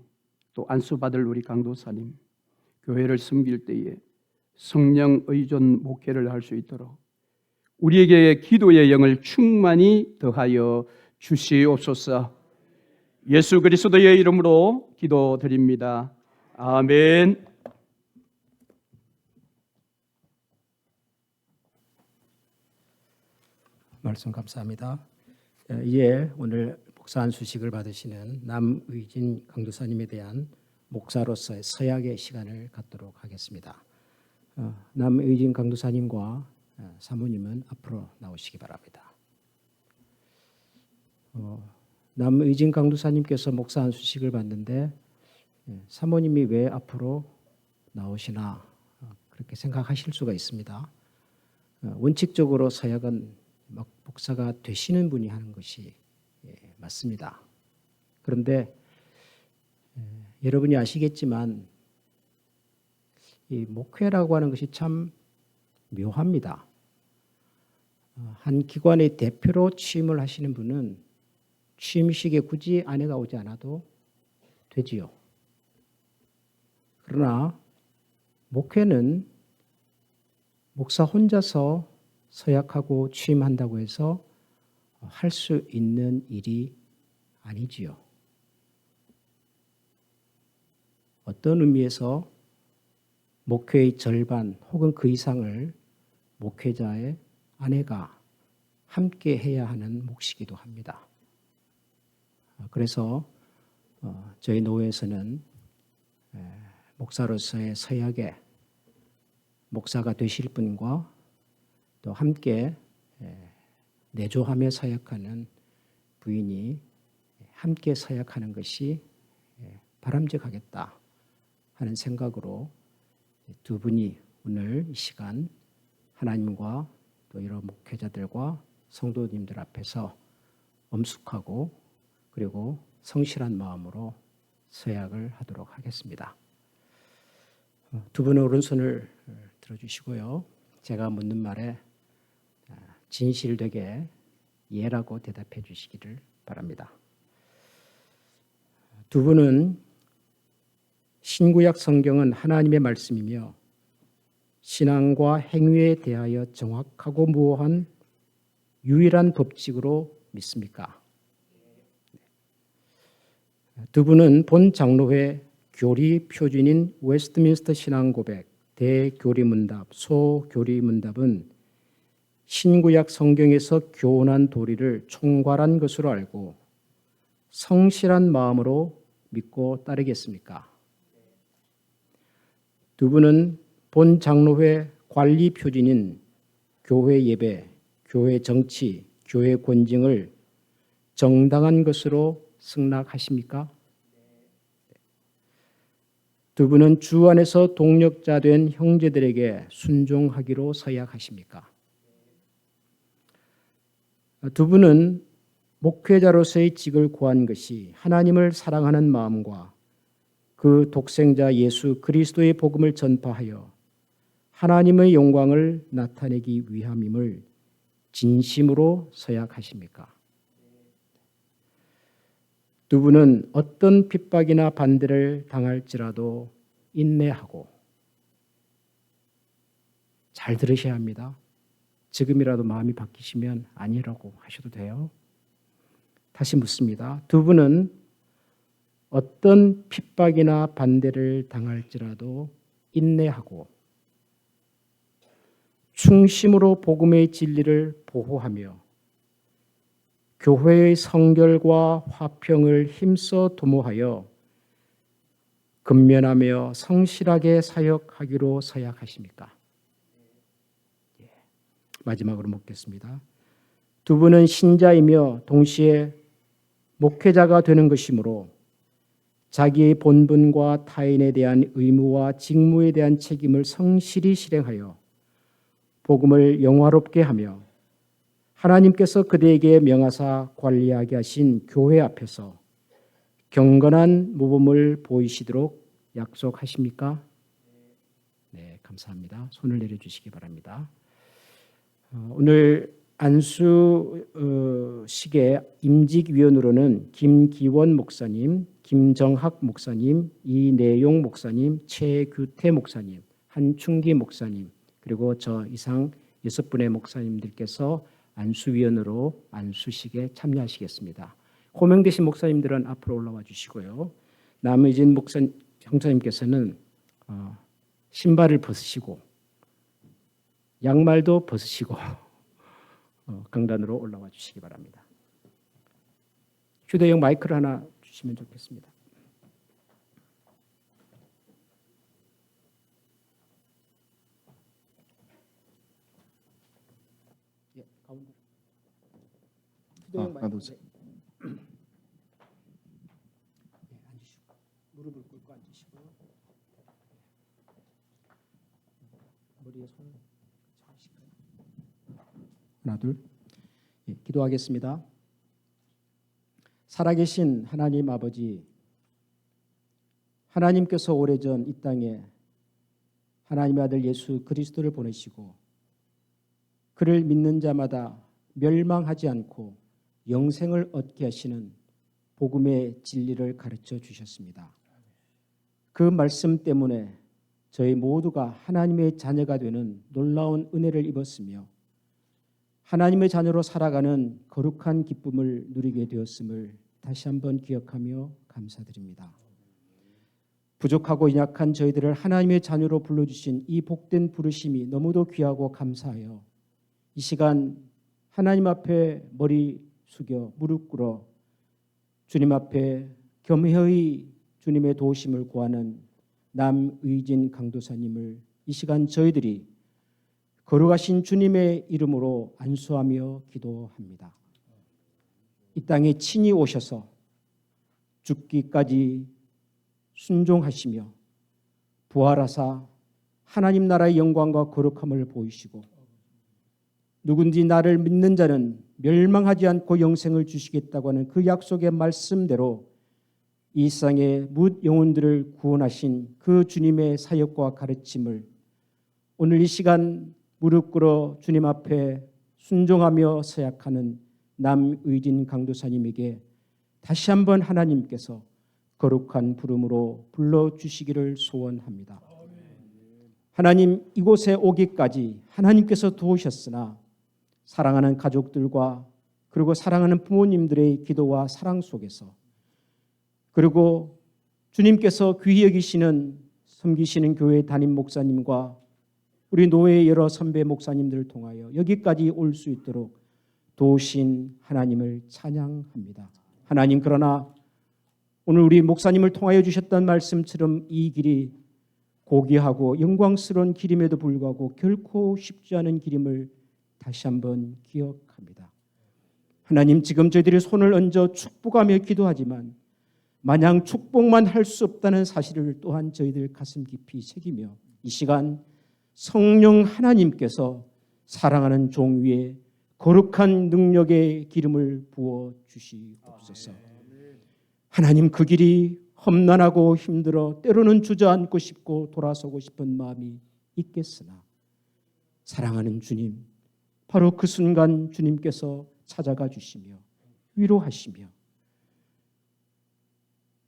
Speaker 4: 또 안수받을 우리 강도사님, 교회를 섬길 때에 성령 의존 목회를 할 수 있도록 우리에게 기도의 영을 충만히 더하여 주시옵소서. 예수 그리스도의 이름으로 기도드립니다. 아멘.
Speaker 3: 말씀 감사합니다. 이에 오늘 목사 안수식을 받으시는 남의진 강도사님에 대한 목사로서의 서약의 시간을 갖도록 하겠습니다. 남의진 강도사님과 사모님은 앞으로 나오시기 바랍니다. 남의진 강도사님께서 목사 안수식을 받는데 사모님이 왜 앞으로 나오시나 그렇게 생각하실 수가 있습니다. 원칙적으로 서약은 목사가 되시는 분이 하는 것이 맞습니다. 그런데 여러분이 아시겠지만 이 목회라고 하는 것이 참 묘합니다. 한 기관의 대표로 취임을 하시는 분은 취임식에 굳이 아내가 오지 않아도 되지요. 그러나 목회는 목사 혼자서 서약하고 취임한다고 해서 할 수 있는 일이 아니지요. 어떤 의미에서 목회의 절반 혹은 그 이상을 목회자의 아내가 함께 해야 하는 몫이기도 합니다. 그래서 저희 노회에서는 목사로서의 서약에 목사가 되실 분과 또 함께 내조하며 서약하는 부인이 함께 서약하는 것이 바람직하겠다 하는 생각으로 두 분이 오늘 이 시간 하나님과 또 여러 목회자들과 성도님들 앞에서 엄숙하고 그리고 성실한 마음으로 서약을 하도록 하겠습니다. 두 분의 오른손을 들어주시고요. 제가 묻는 말에 진실되게 예라고 대답해 주시기를 바랍니다. 두 분은 신구약 성경은 하나님의 말씀이며 신앙과 행위에 대하여 정확하고 무오한 유일한 법칙으로 믿습니까? 두 분은 본 장로회 교리 표준인 웨스트민스터 신앙고백, 대교리문답, 소교리문답은 신구약 성경에서 교훈한 도리를 총괄한 것으로 알고 성실한 마음으로 믿고 따르겠습니까? 두 분은 본 장로회 관리 표준인 교회 예배, 교회 정치, 교회 권징을 정당한 것으로 승낙하십니까? 두 분은 주 안에서 동력자 된 형제들에게 순종하기로 서약하십니까? 두 분은 목회자로서의 직을 구한 것이 하나님을 사랑하는 마음과 그 독생자 예수 그리스도의 복음을 전파하여 하나님의 영광을 나타내기 위함임을 진심으로 서약하십니까? 두 분은 어떤 핍박이나 반대를 당할지라도 인내하고, 잘 들으셔야 합니다. 지금이라도 마음이 바뀌시면 아니라고 하셔도 돼요. 다시 묻습니다. 두 분은 어떤 핍박이나 반대를 당할지라도 인내하고 충심으로 복음의 진리를 보호하며 교회의 성결과 화평을 힘써 도모하여 근면하며 성실하게 사역하기로 서약하십니까? 마지막으로 묻겠습니다. 두 분은 신자이며 동시에 목회자가 되는 것이므로 자기의 본분과 타인에 대한 의무와 직무에 대한 책임을 성실히 실행하여 복음을 영화롭게 하며 하나님께서 그대에게 명하사 관리하게 하신 교회 앞에서 경건한 모범을 보이시도록 약속하십니까? 네, 감사합니다. 손을 내려주시기 바랍니다. 오늘 안수식의 임직위원으로는 김기원 목사님, 김정학 목사님, 이내용 목사님, 최규태 목사님, 한충기 목사님, 그리고 저 이상 6분의 목사님들께서 안수위원으로 안수식에 참여하시겠습니다. 호명되신 목사님들은 앞으로 올라와 주시고요. 남의진 형사님께서는 신발을 벗으시고 양말도 벗으시고 강단으로 올라와 주시기 바랍니다. 휴대용 마이크를 하나 주시면 좋겠습니다. 가운데. 휴대용 마이크.
Speaker 1: 놔두세요.
Speaker 3: 앉으시고 무릎을 꿇고 앉으시고 머리에 손을 잡으실까요? 하나 둘. 기도하겠습니다. 살아계신 하나님 아버지, 하나님께서 오래전 이 땅에 하나님의 아들 예수 그리스도를 보내시고 그를 믿는 자마다 멸망하지 않고 영생을 얻게 하시는 복음의 진리를 가르쳐 주셨습니다. 그 말씀 때문에 저희 모두가 하나님의 자녀가 되는 놀라운 은혜를 입었으며 하나님의 자녀로 살아가는 거룩한 기쁨을 누리게 되었음을 다시 한번 기억하며 감사드립니다. 부족하고 연약한 저희들을 하나님의 자녀로 불러주신 이 복된 부르심이 너무도 귀하고 감사하여 이 시간 하나님 앞에 머리 숙여 무릎 꿇어 주님 앞에 겸허히 주님의 도우심을 구하는 남의진 강도사님을 이 시간 저희들이 거룩하신 주님의 이름으로 안수하며 기도합니다. 이 땅에 친히 오셔서 죽기까지 순종하시며 부활하사 하나님 나라의 영광과 거룩함을 보이시고 누군지 나를 믿는 자는 멸망하지 않고 영생을 주시겠다고 하는 그 약속의 말씀대로 이 세상의 뭇 영혼들을 구원하신 그 주님의 사역과 가르침을 오늘 이 시간 무릎 꿇어 주님 앞에 순종하며 서약하는 남의진 강도사님에게 다시 한번 하나님께서 거룩한 부름으로 불러주시기를 소원합니다. 하나님, 이곳에 오기까지 하나님께서 도우셨으나 사랑하는 가족들과 그리고 사랑하는 부모님들의 기도와 사랑 속에서 그리고 주님께서 귀히 여기시는 섬기시는 교회 담임 목사님과 우리 노회의 여러 선배 목사님들을 통하여 여기까지 올 수 있도록 도우신 하나님을 찬양합니다. 하나님, 그러나 오늘 우리 목사님을 통하여 주셨던 말씀처럼 이 길이 고귀하고 영광스러운 길임에도 불구하고 결코 쉽지 않은 길임을 다시 한번 기억합니다. 하나님, 지금 저희들이 손을 얹어 축복하며 기도하지만 마냥 축복만 할 수 없다는 사실을 또한 저희들 가슴 깊이 새기며 이 시간 성령 하나님께서 사랑하는 종 위에 거룩한 능력의 기름을 부어 주시옵소서. 하나님, 그 길이 험난하고 힘들어 때로는 주저앉고 싶고 돌아서고 싶은 마음이 있겠으나 사랑하는 주님, 바로 그 순간 주님께서 찾아가 주시며 위로하시며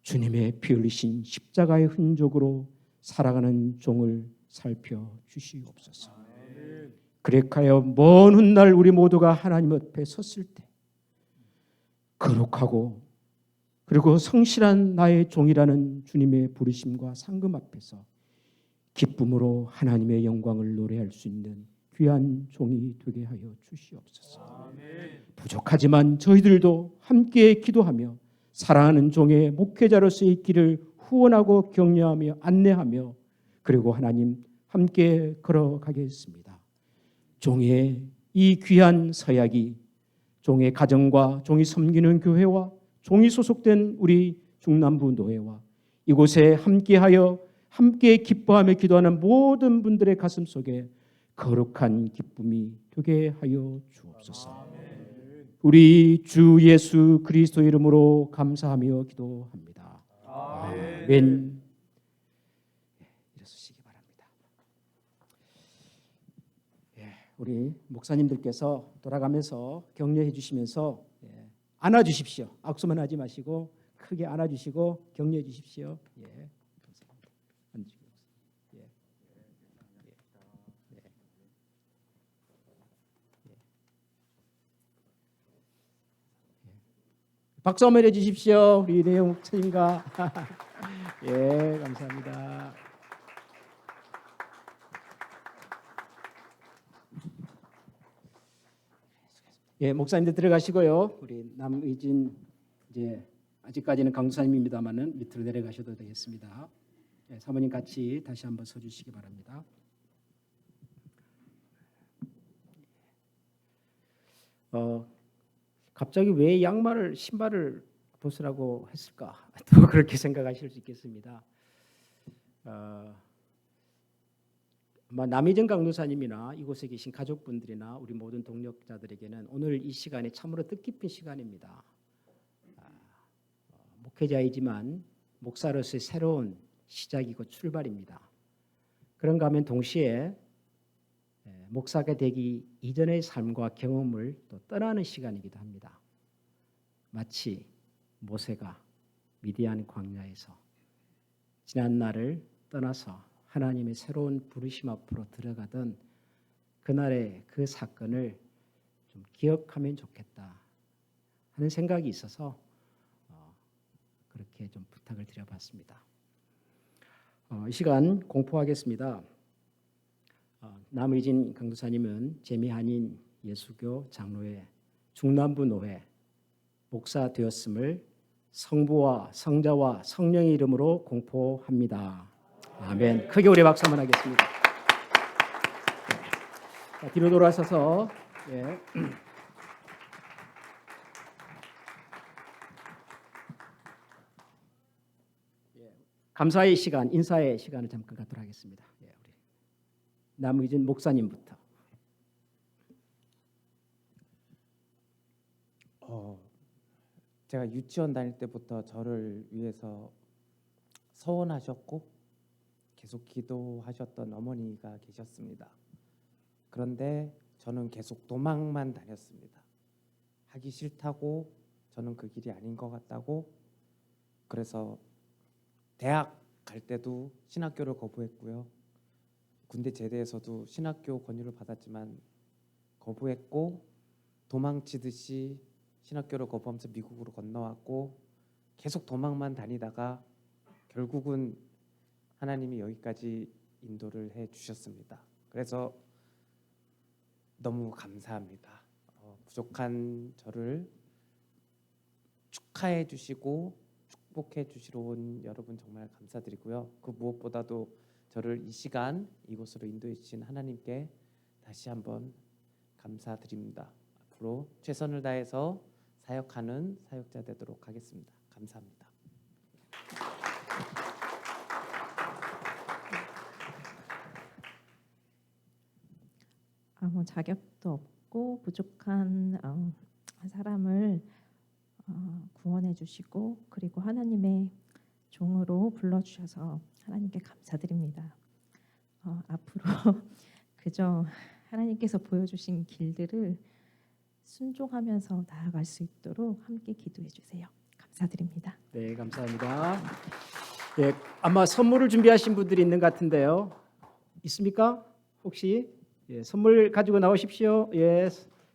Speaker 3: 주님의 피 흘리신 십자가의 흔적으로 살아가는 종을 살펴주시옵소서. 그래하여 먼 훗날 우리 모두가 하나님 앞에 섰을 때 거룩하고 그리고 성실한 나의 종이라는 주님의 부르심과 상금 앞에서 기쁨으로 하나님의 영광을 노래할 수 있는 귀한 종이 되게 하여 주시옵소서. 부족하지만 저희들도 함께 기도하며 사랑하는 종의 목회자로서의 길을 후원하고 격려하며 안내하며 그리고 하나님 함께 걸어가겠습니다. 종의 이 귀한 서약이 종의 가정과 종이 섬기는 교회와 종이 소속된 우리 중남부 노회와 이곳에 함께하여 함께 기뻐하며 기도하는 모든 분들의 가슴 속에 거룩한 기쁨이 되게 하여 주옵소서. 우리 주 예수 그리스도 이름으로 감사하며 기도합니다. 아멘. 일어서시기 바랍니다. 우리 목사님들께서 돌아가면서 격려해 주시면서 안아주십시오. 악수만 하지 마시고 크게 안아주시고 격려해 주십시오. 감사합니다. 앉으시고. 박수 한번 해주십시오. 우리 이대영 목사님과 감사합니다. 목사님들 들어가시고요. 우리 남의진 이제 아직까지는 강도사님입니다만은 밑으로 내려가셔도 되겠습니다. 사모님 같이 다시 한번 서주시기 바랍니다. 갑자기 왜 양말을 신발을 벗으라고 했을까? 또 그렇게 생각하실 수 있겠습니다. 아마 남희정 강도사님이나 이곳에 계신 가족분들이나 우리 모든 동력자들에게는 오늘 이 시간이 참으로 뜻깊은 시간입니다. 목회자이지만 목사로서의 새로운 시작이고 출발입니다. 그런가 하면 동시에 목사가 되기 이전의 삶과 경험을 또 떠나는 시간이기도 합니다. 마치 모세가 미디안 광야에서 지난 날을 떠나서 하나님의 새로운 부르심 앞으로 들어가던 그날의 그 사건을 좀 기억하면 좋겠다 하는 생각이 있어서 그렇게 좀 부탁을 드려봤습니다. 이 시간 공포하겠습니다. 남의진 강도사님은 재미 아닌 예수교 장로회 중남부 노회 목사 되었음을 성부와 성자와 성령의 이름으로 공포합니다. 아멘. 크게 우리 박수 한번 하겠습니다. 자, 뒤로 돌아서서 예. 감사의 시간, 인사의 시간을 잠깐 갖도록 하겠습니다. 예, 우리 남의진 목사님부터.
Speaker 5: 제가 유치원 다닐 때부터 저를 위해서 서원하셨고 계속 기도하셨던 어머니가 계셨습니다. 그런데 저는 계속 도망만 다녔습니다. 하기 싫다고, 저는 그 길이 아닌 것 같다고. 그래서 대학 갈 때도 신학교를 거부했고요. 군대 제대에서도 신학교 권유를 받았지만 거부했고, 도망치듯이 신학교를 거부하면서 미국으로 건너왔고, 계속 도망만 다니다가 결국은 하나님이 여기까지 인도를 해 주셨습니다. 그래서 너무 감사합니다. 부족한 저를 축하해 주시고 축복해 주시러 온 여러분 정말 감사드리고요. 그 무엇보다도 저를 이 시간 이곳으로 인도해 주신 하나님께 다시 한번 감사드립니다. 앞으로 최선을 다해서 사역하는 사역자 되도록 하겠습니다. 감사합니다.
Speaker 6: 아무 자격도 없고 부족한 사람을 구원해 주시고 그리고 하나님의 종으로 불러주셔서 하나님께 감사드립니다. 앞으로 그저 하나님께서 보여주신 길들을 순종하면서 나아갈 수 있도록 함께 기도해 주세요. 감사드립니다.
Speaker 3: 네, 감사합니다. 네, 아마 선물을 준비하신 분들이 있는 것 같은데요. 있습니까? 혹시? 예, 선물 가지고 나오십시오. 예,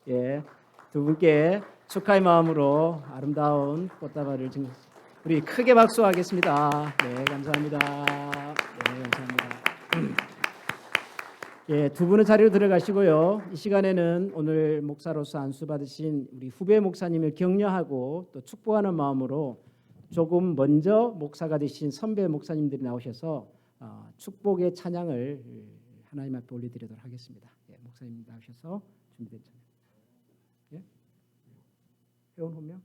Speaker 3: 예, 두 분께 축하의 마음으로 아름다운 꽃다발을 우리 크게 박수하겠습니다. 네, 감사합니다. 네, 감사합니다. 예, 두 분은 자리로 들어가시고요. 이 시간에는 오늘 목사로서 안수 받으신 우리 후배 목사님을 격려하고 또 축복하는 마음으로 조금 먼저 목사가 되신 선배 목사님들이 나오셔서 축복의 찬양을 하나님 앞에 올려드리도록 하겠습니다. 예, 목사님 나오셔서 준비된 찬양. 예? 회원 호명?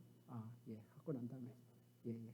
Speaker 3: 예, 갖고 난 다음에. 예, 예.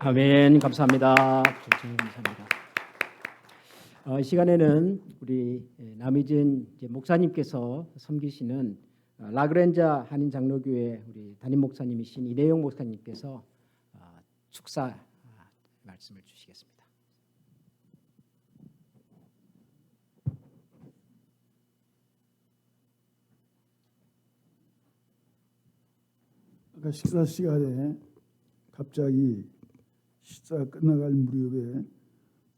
Speaker 3: 아멘. 감사합니다. 감사합니다. 이 시간에는 우리 남희진 목사님께서 섬기시는 라그렌자 한인 장로교회 우리 담임 목사님이신 이대용 목사님께서 축사 말씀을 주시겠습니다.
Speaker 7: 아까 식사 시간에 갑자기 식사 끝나갈 무렵에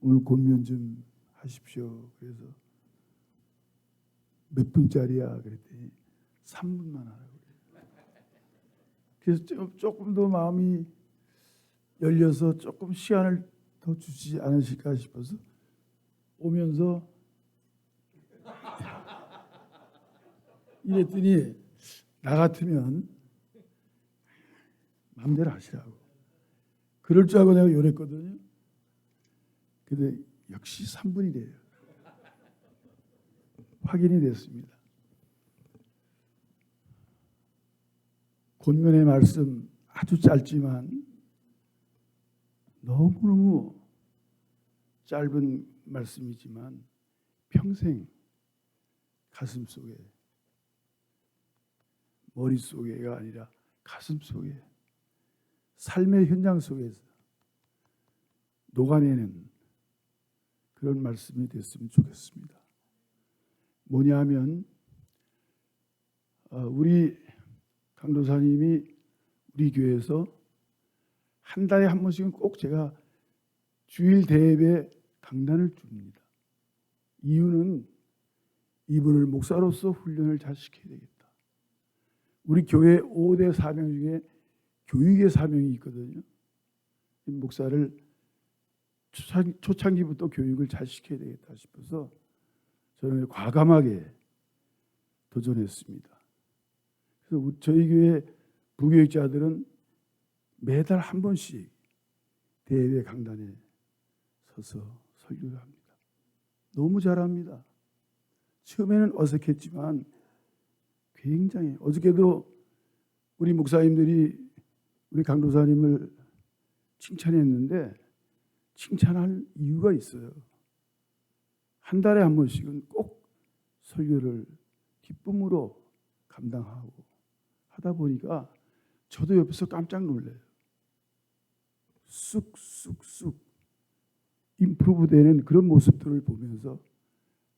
Speaker 7: 오늘 권면 좀 하십시오. 그래서 몇 분짜리야? 그랬더니 3분만 하라고 그래요. 그래서 조금 더 마음이 열려서 조금 시간을 더 주지 않으실까 싶어서 오면서 이랬더니 나 같으면 마음대로 하시라고. 그럴 줄 알고 내가 요랬거든요. 근데 역시 3분이래요. 확인이 됐습니다. 권면의 말씀 아주 짧지만 너무너무 짧은 말씀이지만 평생 가슴 속에, 머릿속에가 아니라 가슴 속에, 삶의 현장 속에서 녹아내는 그런 말씀이 됐으면 좋겠습니다. 뭐냐면 우리 강도사님이 우리 교회에서 한 달에 한 번씩은 꼭 제가 주일 대예배 강단을 줍니다. 이유는 이분을 목사로서 훈련을 잘 시켜야 되겠다. 우리 교회 5대 사명 중에 교육의 사명이 있거든요. 이 목사를 초창기부터 교육을 잘 시켜야 되겠다 싶어서 저는 과감하게 도전했습니다. 그래서 저희 교회 부교육자들은 매달 한 번씩 대회 강단에 서서 설교를 합니다. 너무 잘합니다. 처음에는 어색했지만 굉장히, 어저께도 우리 목사님들이 우리 강도사님을 칭찬했는데 칭찬할 이유가 있어요. 한 달에 한 번씩은 꼭 설교를 기쁨으로 감당하고 하다 보니까 저도 옆에서 깜짝 놀래요. 쑥쑥쑥 임프루브 되는 그런 모습들을 보면서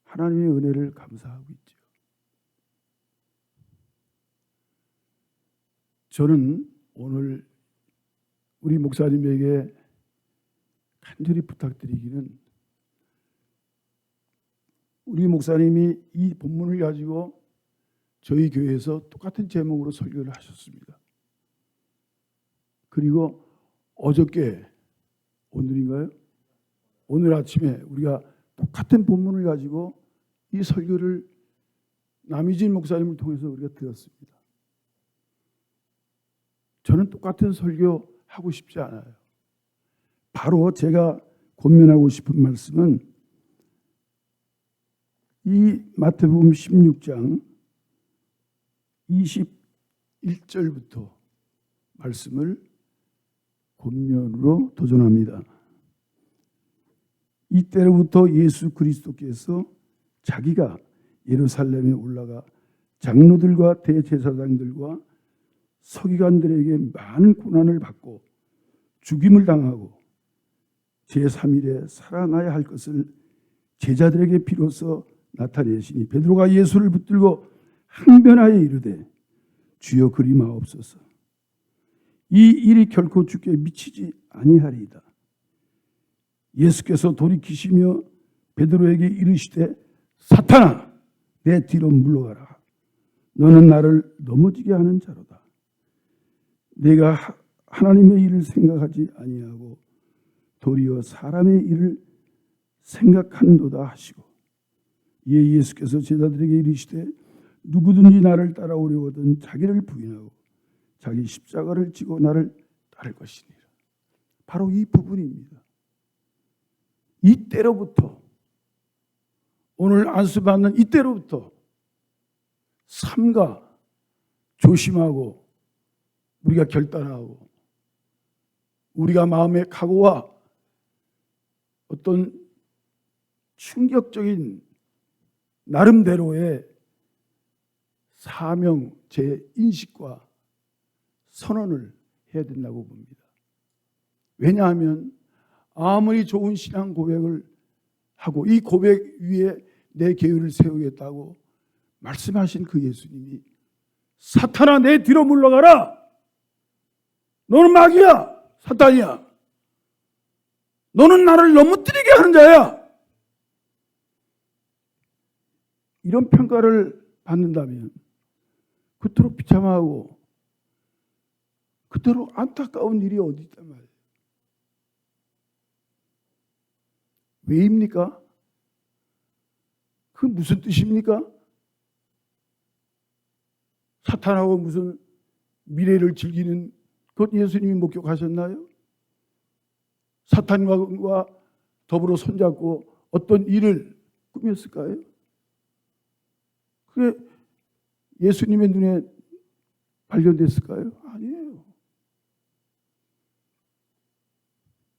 Speaker 7: 하나님의 은혜를 감사하고 있죠. 저는 오늘 우리 목사님에게 간절히 부탁드리기는, 우리 목사님이 이 본문을 가지고 저희 교회에서 똑같은 제목으로 설교를 하셨습니다. 그리고 어저께, 오늘인가요? 오늘 아침에 우리가 똑같은 본문을 가지고 이 설교를 남희진 목사님을 통해서 우리가 들었습니다. 저는 똑같은 설교 하고 싶지 않아요. 바로 제가 권면하고 싶은 말씀은 이 마태복음 16장 21절부터 말씀을 권면으로 도전합니다. 이때로부터 예수 그리스도께서 자기가 예루살렘에 올라가 장로들과 대제사장들과 서기관들에게 많은 고난을 받고 죽임을 당하고 제3일에 살아나야 할 것을 제자들에게 비로소 나타내시니 베드로가 예수를 붙들고 항변하여 이르되 주여 그리 마옵소서. 이 일이 결코 주께 미치지 아니하리이다. 예수께서 돌이키시며 베드로에게 이르시되 사탄아 내 뒤로 물러가라. 너는 나를 넘어지게 하는 자로다. 내가 하나님의 일을 생각하지 아니하고 도리어 사람의 일을 생각하는도다 하시고, 이에 예수께서 제자들에게 이르시되 누구든지 나를 따라오려거든 자기를 부인하고 자기 십자가를 지고 나를 따를 것이니라. 바로 이 부분입니다. 이때로부터, 오늘 안수받는 이때로부터 삼가 조심하고 우리가 결단하고 우리가 마음의 각오와 어떤 충격적인 나름대로의 사명, 제 인식과 선언을 해야 된다고 봅니다. 왜냐하면 아무리 좋은 신앙 고백을 하고 이 고백 위에 내 계율을 세우겠다고 말씀하신 그 예수님이 사탄아 내 뒤로 물러가라. 너는 마귀야. 사탄이야. 너는 나를 넘어뜨리게 하는 자야. 이런 평가를 받는다면 그토록 비참하고 그토록 안타까운 일이 어디 있단 말이에요. 왜입니까? 그 무슨 뜻입니까? 사탄하고 무슨 미래를 즐기는 것 예수님이 목격하셨나요? 사탄과 더불어 손잡고 어떤 일을 꾸몄을까요? 그게 예수님의 눈에 발견됐을까요? 아니에요.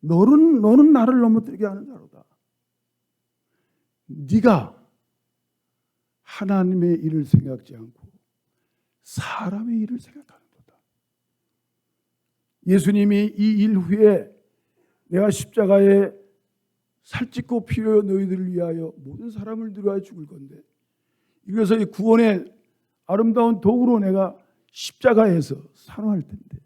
Speaker 7: 너는 나를 넘어뜨리게 하는 자로다. 네가 하나님의 일을 생각지 않고 사람의 일을 생각하는 거다. 예수님이 이 일 후에 내가 십자가에 살찌고 피로 너희들을 위하여 모든 사람을 위하여 죽을 건데 이것을 구원의 아름다운 도구로 내가 십자가에서 산화할 텐데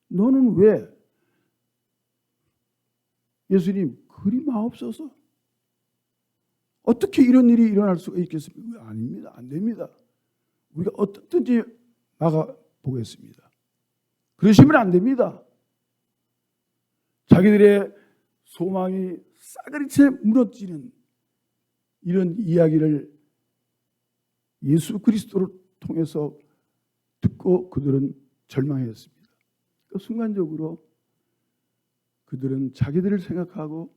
Speaker 7: 너는 왜 예수님 그리 마옵소서? 어떻게 이런 일이 일어날 수가 있겠습니까? 아닙니다. 안 됩니다. 우리가 어떻든지 막아보겠습니다. 그러시면 안 됩니다. 자기들의 소망이 싸그리째 무너지는 이런 이야기를 예수 그리스도를 통해서 듣고 그들은 절망했습니다. 순간적으로 그들은 자기들을 생각하고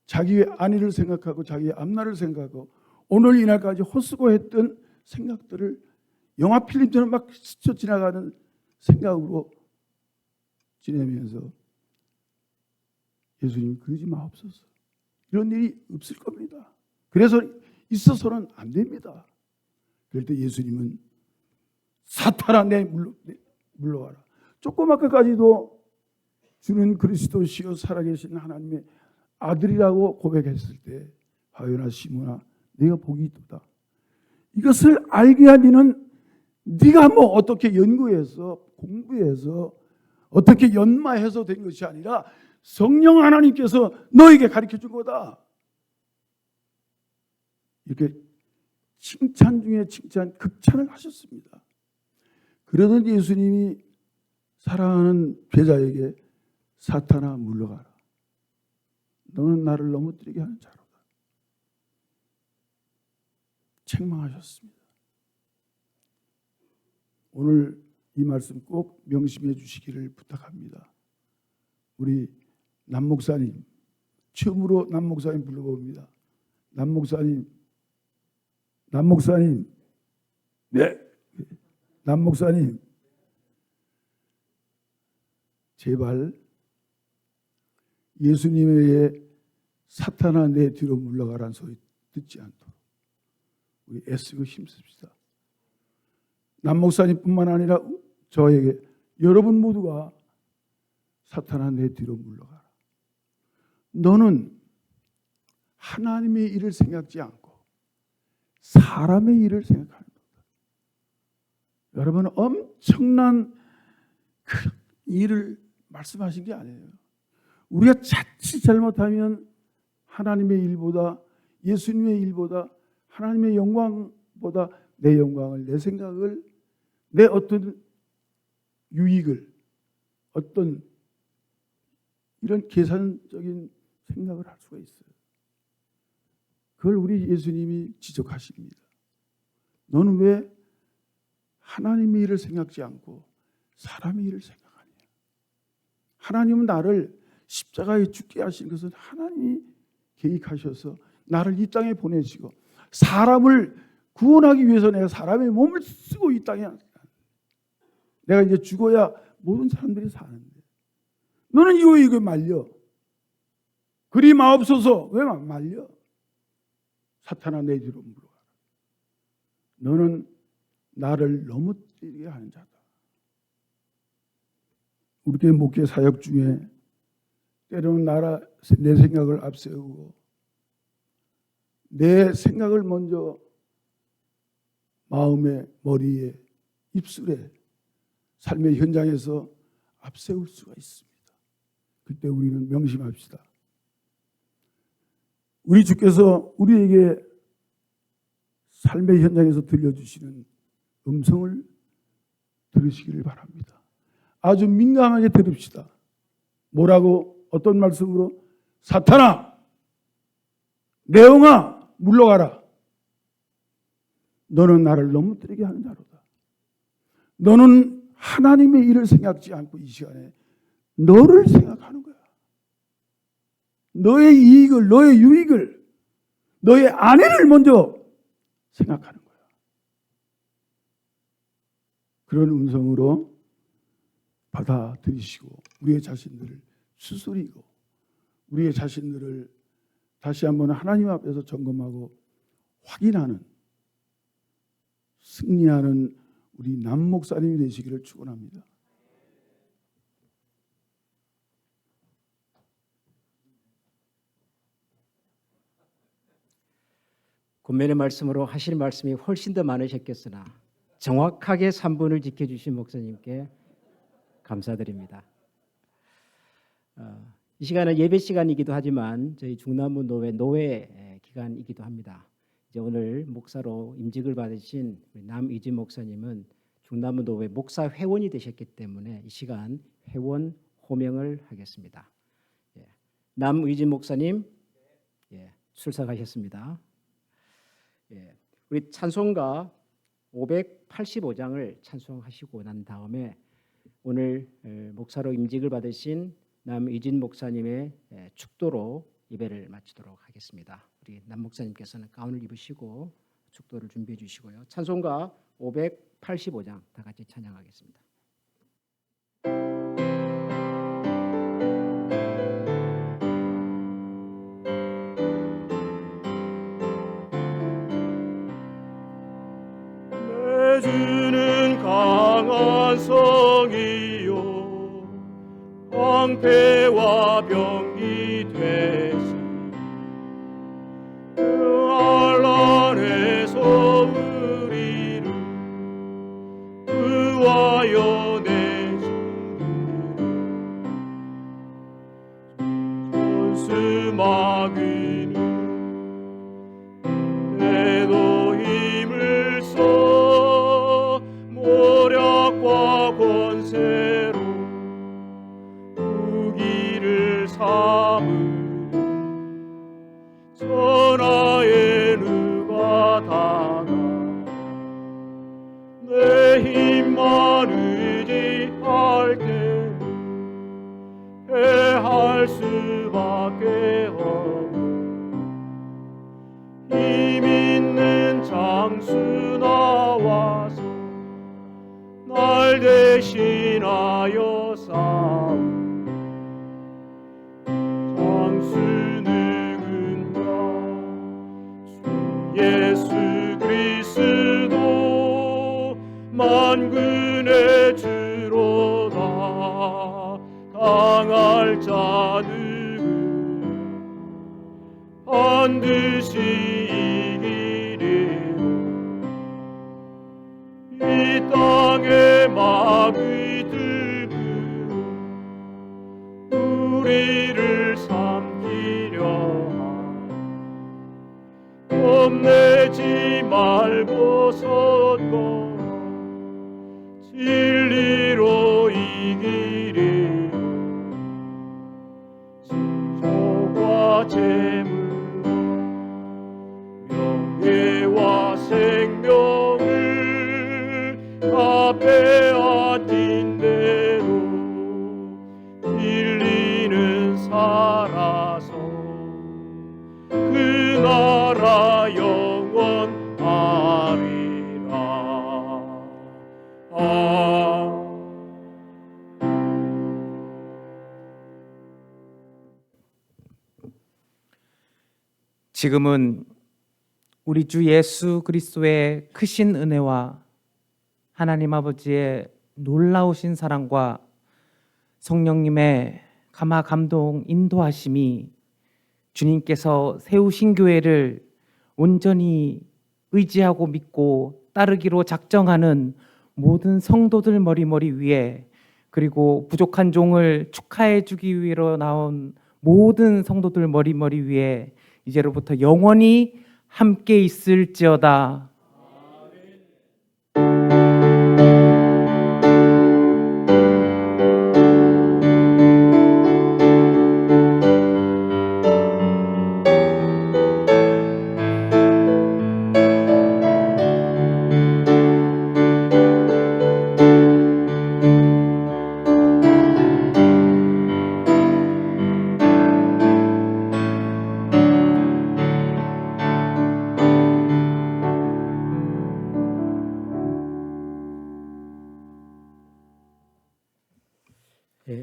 Speaker 7: 자기의 안위를 생각하고 자기의 앞날을 생각하고 오늘 이날까지 헛수고했던 생각들을 영화 필름처럼 막 스쳐 지나가는 생각으로 지내면서 예수님 그러지 마옵소서. 이런 일이 없을 겁니다. 그래서 있어서는 안 됩니다. 그럴 때 예수님은 사탄아 내 물러가라. 조그맣게까지도 주는 그리스도시요 살아계신 하나님의 아들이라고 고백했을 때 하요나 시몬아 네가 복이 있도다. 이것을 알게 하기는 네가 뭐 어떻게 연구해서 공부해서 어떻게 연마해서 된 것이 아니라 성령 하나님께서 너에게 가르쳐 준 거다. 이렇게 칭찬 중에 칭찬, 극찬을 하셨습니다. 그러던 예수님이 사랑하는 제자에게 사탄아 물러가라. 너는 나를 넘어뜨리게 하는 자로다. 책망하셨습니다. 오늘 이 말씀 꼭 명심해 주시기를 부탁합니다. 우리 남 목사님, 처음으로 남 목사님 불러봅니다. 남 목사님, 네, 남 목사님, 제발 예수님에게 사탄아 내 뒤로 물러가라는 소리 듣지 않도록 우리 애쓰고 힘씁시다. 남 목사님뿐만 아니라 저에게 여러분 모두가 사탄아 내 뒤로 물러가라. 너는 하나님의 일을 생각지 않고 사람의 일을 생각하는 거다. 여러분 엄청난 그 일을 말씀하신 게 아니에요. 우리가 자칫 잘못하면 하나님의 일보다, 예수님의 일보다, 하나님의 영광보다 내 영광을, 내 생각을, 내 어떤 유익을, 어떤 이런 계산적인 생각을 할 수가 있어요. 그걸 우리 예수님이 지적하십니다. 너는 왜 하나님의 일을 생각지 않고 사람의 일을 생각하냐? 하나님은 나를 십자가에 죽게 하신 것은 하나님이 계획하셔서 나를 이 땅에 보내시고, 사람을 구원하기 위해서 내가 사람의 몸을 쓰고 이 땅에, 내가 이제 죽어야 모든 사람들이 사는데 너는 이거 말려. 그리 마옵소서. 왜 말려? 사탄아, 내 뒤로 물러가라. 너는 나를 넘어뜨리게 하는 자다. 우리 교회 목회 사역 중에 때로는 내 생각을 앞세우고 내 생각을 먼저 마음에, 머리에, 입술에, 삶의 현장에서 앞세울 수가 있습니다. 그때 우리는 명심합시다. 우리 주께서 우리에게 삶의 현장에서 들려주시는 음성을 들으시기를 바랍니다. 아주 민감하게 들읍시다. 뭐라고? 어떤 말씀으로? 사탄아, 내 영아, 물러가라. 너는 나를 넘어뜨리게 하는 자로다. 너는 하나님의 일을 생각지 않고 이 시간에 너를 생각하는 거야. 너의 이익을, 너의 유익을, 너의 아내를 먼저 생각하는 거야. 그런 음성으로 받아들이시고 우리의 자신들을 수술이고 우리의 자신들을 다시 한번 하나님 앞에서 점검하고 확인하는, 승리하는 우리 남 목사님이 되시기를 축원합니다.
Speaker 3: 권면의 말씀으로 하실 말씀이 훨씬 더 많으셨겠으나 정확하게 3분을 지켜주신 목사님께 감사드립니다. 이 시간은 예배 시간이기도 하지만 저희 중남부 노회 기간이기도 합니다. 이제 오늘 목사로 임직을 받으신 남의진 목사님은 중남부 노회 목사 회원이 되셨기 때문에 이 시간 회원 호명을 하겠습니다. 남의진 목사님, 출석하셨습니다. 우리 찬송가 585장을 찬송하시고 난 다음에 오늘 목사로 임직을 받으신 남의진 목사님의 축도로 예배를 마치도록 하겠습니다. 우리 남 목사님께서는 가운을 입으시고 축도를 준비해 주시고요. 찬송가 585장 다 같이 찬양하겠습니다.
Speaker 8: 내 주는 강한 성이요 황폐와 병기 되시 그 알란에서 우리를 구하여 내시리라 전수 마귀는 때도 힘을 써 모략과 권세로 무기를 삼으니 천하에 누가 다가 내 힘만 의지할 때는 패할 수밖에 없고 힘 있는 장수 나와서 날 대신하여 싸우 장수 누군가 주 예수 그리스도 만군의 주로다 당할 자 누구나 반드시 이기리라 이 땅의 마귀 들고 우리를 삼키려 하니 겁내지 말고 섰거라 진리로 이기리로 진조과 재물 명예와 생명을 다 빼앗긴 대로 진리는 살아서 그 나라 영원하리라.
Speaker 5: 지금은 우리 주 예수 그리스도의 크신 은혜와 하나님 아버지의 놀라우신 사랑과 성령님의 감화 감동 인도하심이 주님께서 세우신 교회를 온전히 의지하고 믿고 따르기로 작정하는 모든 성도들 머리머리 위에, 그리고 부족한 종을 축하해 주기 위해서 나온 모든 성도들 머리머리 위에 이제로부터 영원히 함께 있을지어다.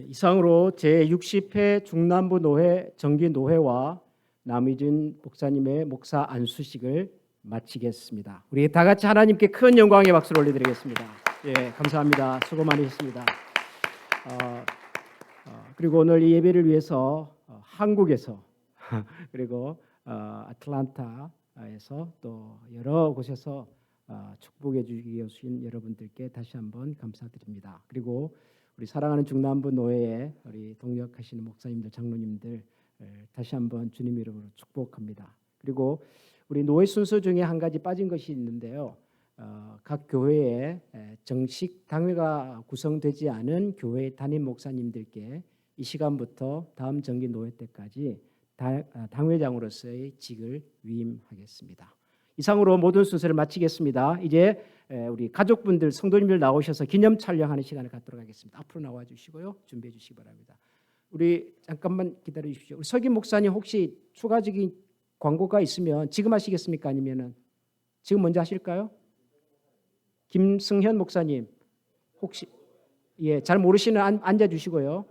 Speaker 3: 이상으로 제60회 중남부 노회 정기 노회와 남의준 목사님의 목사 안수식을 마치겠습니다. 우리 다 같이 하나님께 큰 영광의 박수를 올려드리겠습니다. 예, 감사합니다. 수고 많으셨습니다. 그리고 오늘 이 예배를 위해서 한국에서 그리고 아틀란타에서 또 여러 곳에서 축복해 주신 여러분들께 다시 한번 감사드립니다. 그리고 우리 사랑하는 중남부 노회에 우리 동역하시는 목사님들, 장로님들 다시 한번 주님 이름으로 축복합니다. 그리고 우리 노회 순서 중에 한 가지 빠진 것이 있는데요. 각 교회에 정식 당회가 구성되지 않은 교회 담임 목사님들께 이 시간부터 다음 정기 노회 때까지 당회장으로서의 직을 위임하겠습니다. 이상으로 모든 순서를 마치겠습니다. 이제 우리 가족분들, 성도님들 나오셔서 기념 촬영하는 시간을 갖도록 하겠습니다. 앞으로 나와 주시고요. 준비해 주시기 바랍니다. 우리 잠깐만 기다려 주십시오. 우리 석임 목사님 혹시 추가적인 광고가 있으면 지금 하시겠습니까? 아니면은 지금 먼저 하실까요? 김승현 목사님 혹시 잘 모르시는 앉아 주시고요.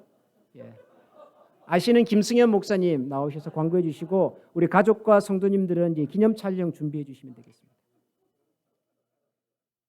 Speaker 3: 아시는 김승현 목사님 나오셔서 광고해 주시고 우리 가족과 성도님들은 이제 기념 촬영 준비해 주시면 되겠습니다.